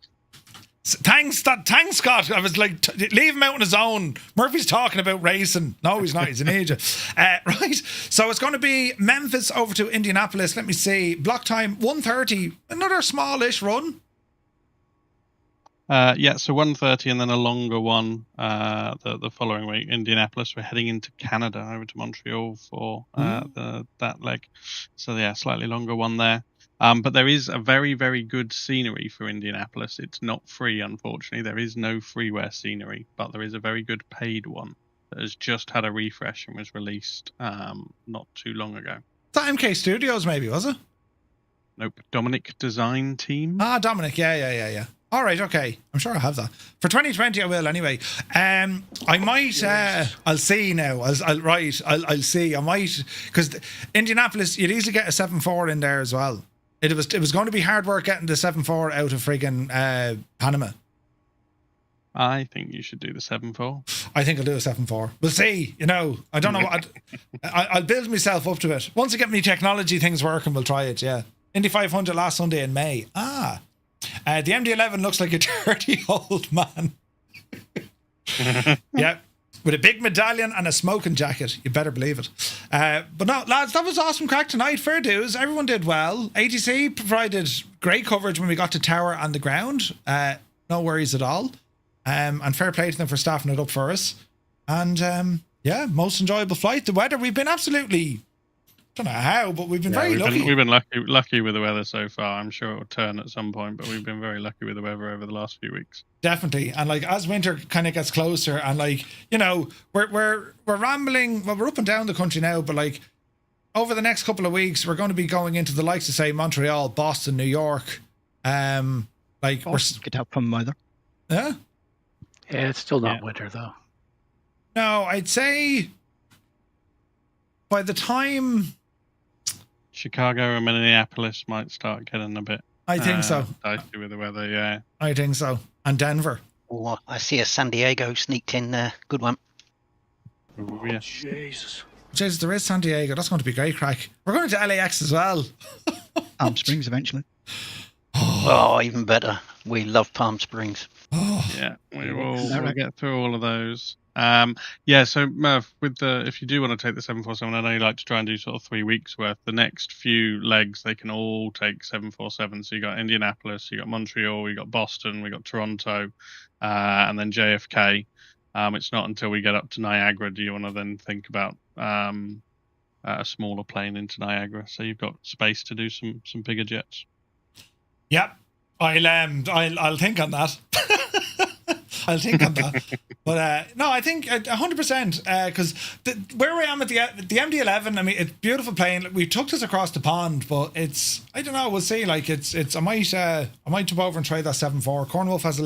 Thanks, Scott. I was like, leave him out on his own. Murphy's talking about racing. No, he's not. He's an idiot. Right. So it's going to be Memphis over to Indianapolis. Let me see. Block time 1:30. Another smallish run. Yeah, so 1:30 and then a longer one the following week. Indianapolis. We're heading into Canada over to Montreal for that leg. So yeah, slightly longer one there. But there is a very, very good scenery for Indianapolis. It's not free, unfortunately. There is no freeware scenery, but there is a very good paid one that has just had a refresh and was released not too long ago. That MK Studios, maybe, was it? Nope. Dominic Design Team. Ah, Dominic. Yeah. All right, okay. I'm sure I have that. For 2020, I will anyway. I might, I'll see now. I'll see. I might, because Indianapolis, you'd easily get a 7.4 in there as well. It was going to be hard work getting the 7.4 out of friggin' Panama. I think you should do the 7.4. I think I'll do a 7.4. We'll see. I don't know what. I'll build myself up to it. Once I get my technology things working, we'll try it, yeah. Indy 500 last Sunday in May. The MD-11 looks like a dirty old man. Yeah. With a big medallion and a smoking jacket. You better believe it. But no, lads, that was awesome crack tonight. Fair dues. Everyone did well. ATC provided great coverage when we got to tower and the ground. No worries at all. And fair play to them for staffing it up for us. And yeah, most enjoyable flight. The weather, we've been absolutely... don't know how, but we've been very lucky. We've been lucky with the weather so far. I'm sure it will turn at some point, but we've been very lucky with the weather over the last few weeks. Definitely. And as winter kind of gets closer and we're rambling, well, we're up and down the country now, but over the next couple of weeks, we're going to be going into the likes of, say, Montreal, Boston, New York. Boston could help from weather. Yeah? Yeah, it's still not winter, though. No, I'd say by the time... Chicago and Minneapolis might start getting a bit... I think so. Dicey with the weather, yeah. I think so. And Denver. Oh, I see a San Diego sneaked in there. Good one. Ooh, yeah. Jesus, there is San Diego. That's going to be great crack. We're going to LAX as well. Palm Springs eventually. Oh, even better. We love Palm Springs. Yeah, we'll get through all of those. So Murph, if you do want to take the 747, I know you like to try and do sort of 3 weeks worth. The next few legs, they can all take 747. So you got Indianapolis, you got Montreal, you got Boston, we got Toronto, and then JFK. It's not until we get up to Niagara do you want to then think about a smaller plane into Niagara. So you've got space to do some bigger jets. Yep. I'll think on that. I'll think on that. But no, I think 100%. Because where I am at the MD-11, I mean, it's a beautiful plane. We took this across the pond, but it's, I don't know. We'll see. Like it's. I might jump over and try that 7.4. Cornwolf has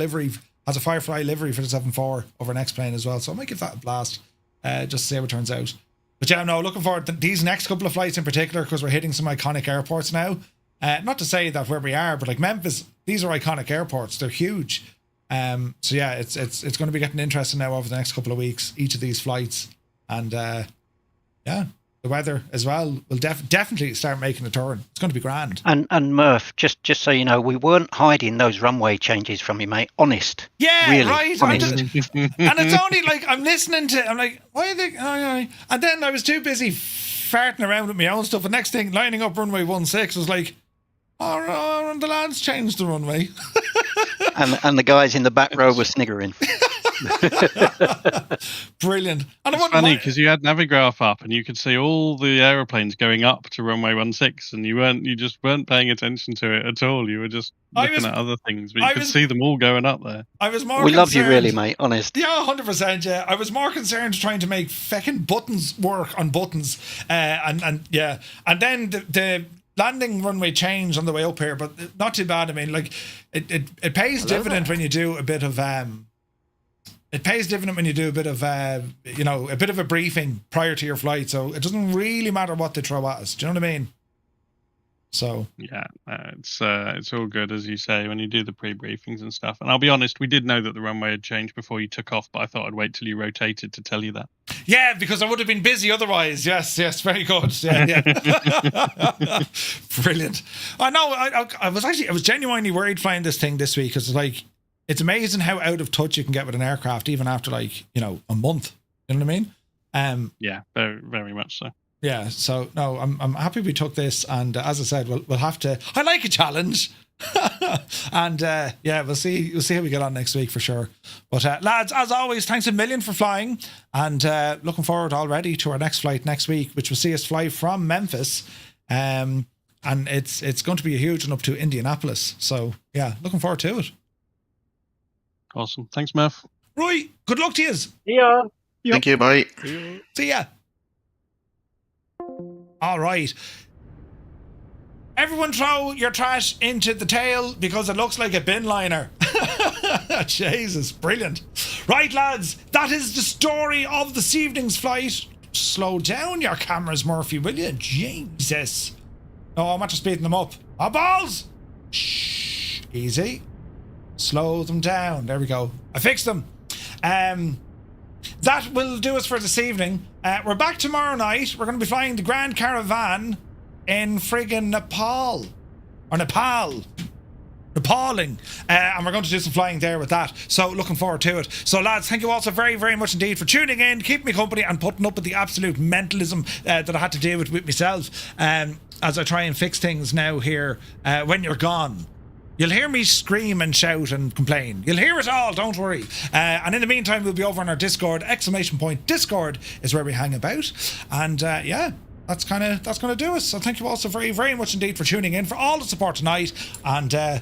a Firefly livery for the 7.4 over next plane as well. So I might give that a blast. Just to see how it turns out. But yeah, no, looking forward to these next couple of flights in particular, because we're hitting some iconic airports now. Not to say that where we are, but like Memphis, these are iconic airports. They're huge. So yeah, it's going to be getting interesting now over the next couple of weeks, each of these flights. And yeah, the weather as well will definitely start making a turn. It's going to be grand. And Murph, just so you know, we weren't hiding those runway changes from you, mate. Honest. Yeah, really, right. honest. And it's only like I'm listening to. I'm like, why are they? And then I was too busy farting around with my own stuff. The next thing, lining up runway 16 was like, oh, the lads changed the runway. and the guys in the back row were sniggering. Brilliant. And it's funny because you had Navigraph up and you could see all the aeroplanes going up to runway 16, and you just weren't paying attention to it at all. You were just looking at other things, but you could see them all going up there. I was more. We love you, really, mate. Honest. Yeah, 100%. Yeah, I was more concerned trying to make feckin' buttons work on buttons, and yeah, and then the landing runway change on the way up here, but not too bad. I mean, like it pays dividend when you do a bit of It pays dividend when you do a bit of a bit of a briefing prior to your flight, so it doesn't really matter what they throw at us. Do you know what I mean? So yeah, it's all good, as you say, when you do the pre-briefings and stuff. And I'll be honest, we did know that the runway had changed before you took off, but I thought I'd wait till you rotated to tell you that. Yeah, because I would have been busy otherwise. Yes, very good. Yeah. Brilliant. I know. I was genuinely worried flying this thing this week, because it's amazing how out of touch you can get with an aircraft, even after a month. You know what I mean? Yeah, very, very much so. Yeah, so no, I'm happy we took this, and as I said, we'll have to. I like a challenge, and yeah, we'll see how we get on next week for sure. But lads, as always, thanks a million for flying, and looking forward already to our next flight next week, which will see us fly from Memphis, and it's going to be a huge one up to Indianapolis. So yeah, looking forward to it. Awesome, thanks, Murph. Roy, good luck to you. Yeah. Thank you. Bye. See ya. All right. Everyone throw your trash into the tail because it looks like a bin liner. Jesus, brilliant. Right, lads, that is the story of this evening's flight. Slow down your cameras, Murphy, will you? Jesus. Oh, I'm not just speeding them up. Oh, balls! Shh. Easy. Slow them down. There we go. I fixed them. That will do us for this evening. We're back tomorrow night. We're going to be flying the Grand Caravan in friggin' Nepal. Or Nepal. Nepaling. And we're going to do some flying there with that. So looking forward to it. So lads, thank you all so very, very much indeed for tuning in, keeping me company, and putting up with the absolute mentalism that I had to deal with myself as I try and fix things now here when you're gone. You'll hear me scream and shout and complain. You'll hear it all, don't worry. And in the meantime, we'll be over on our Discord. Discord is where we hang about. And yeah, that's going to do us. So thank you all so very, very much indeed for tuning in, for all the support tonight. And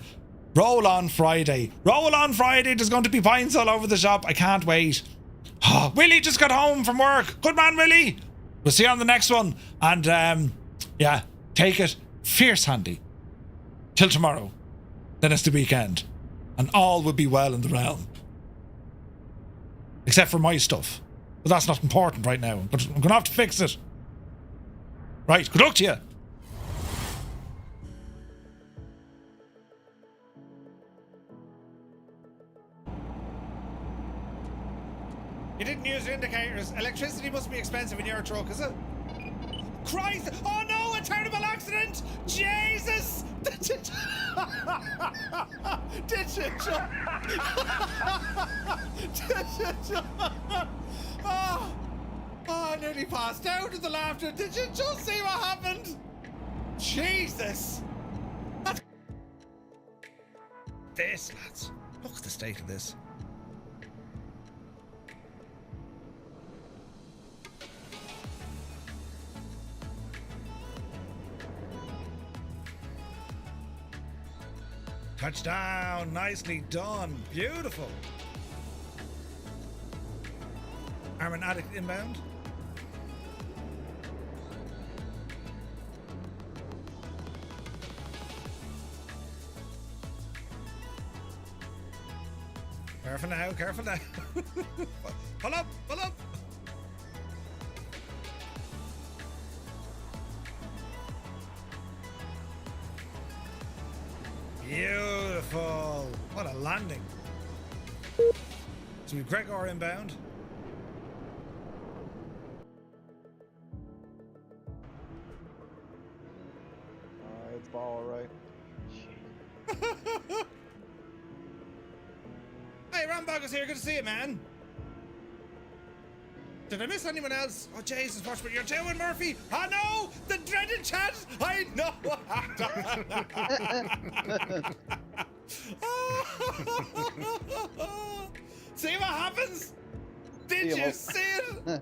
roll on Friday. Roll on Friday. There's going to be pints all over the shop. I can't wait. Oh, Willie just got home from work. Good man, Willie. We'll see you on the next one. And yeah, take it fierce handy. Till tomorrow. Then it's the weekend, and all will be well in the realm. Except for my stuff. But that's not important right now. But I'm going to have to fix it. Right, good luck to you. You didn't use your indicators. Electricity must be expensive in your truck, is it? Christ! Oh no, a terrible accident! Jesus! Did you jump? Oh, I nearly passed out at the laughter. Did you just see what happened? Jesus! This, lads. Look at the state of this. Touchdown. Nicely done. Beautiful. Armin Addict inbound. Careful now, careful now. Pull up, pull up. Beautiful. What a landing. So we've Gregor inbound. It's ball, right? Hey, Rambog is here. Good to see you, man. Did I miss anyone else? Oh, Jesus, watch what you're doing, Murphy. Oh, no! The dreaded chat! I know! See what happens? Did you see it?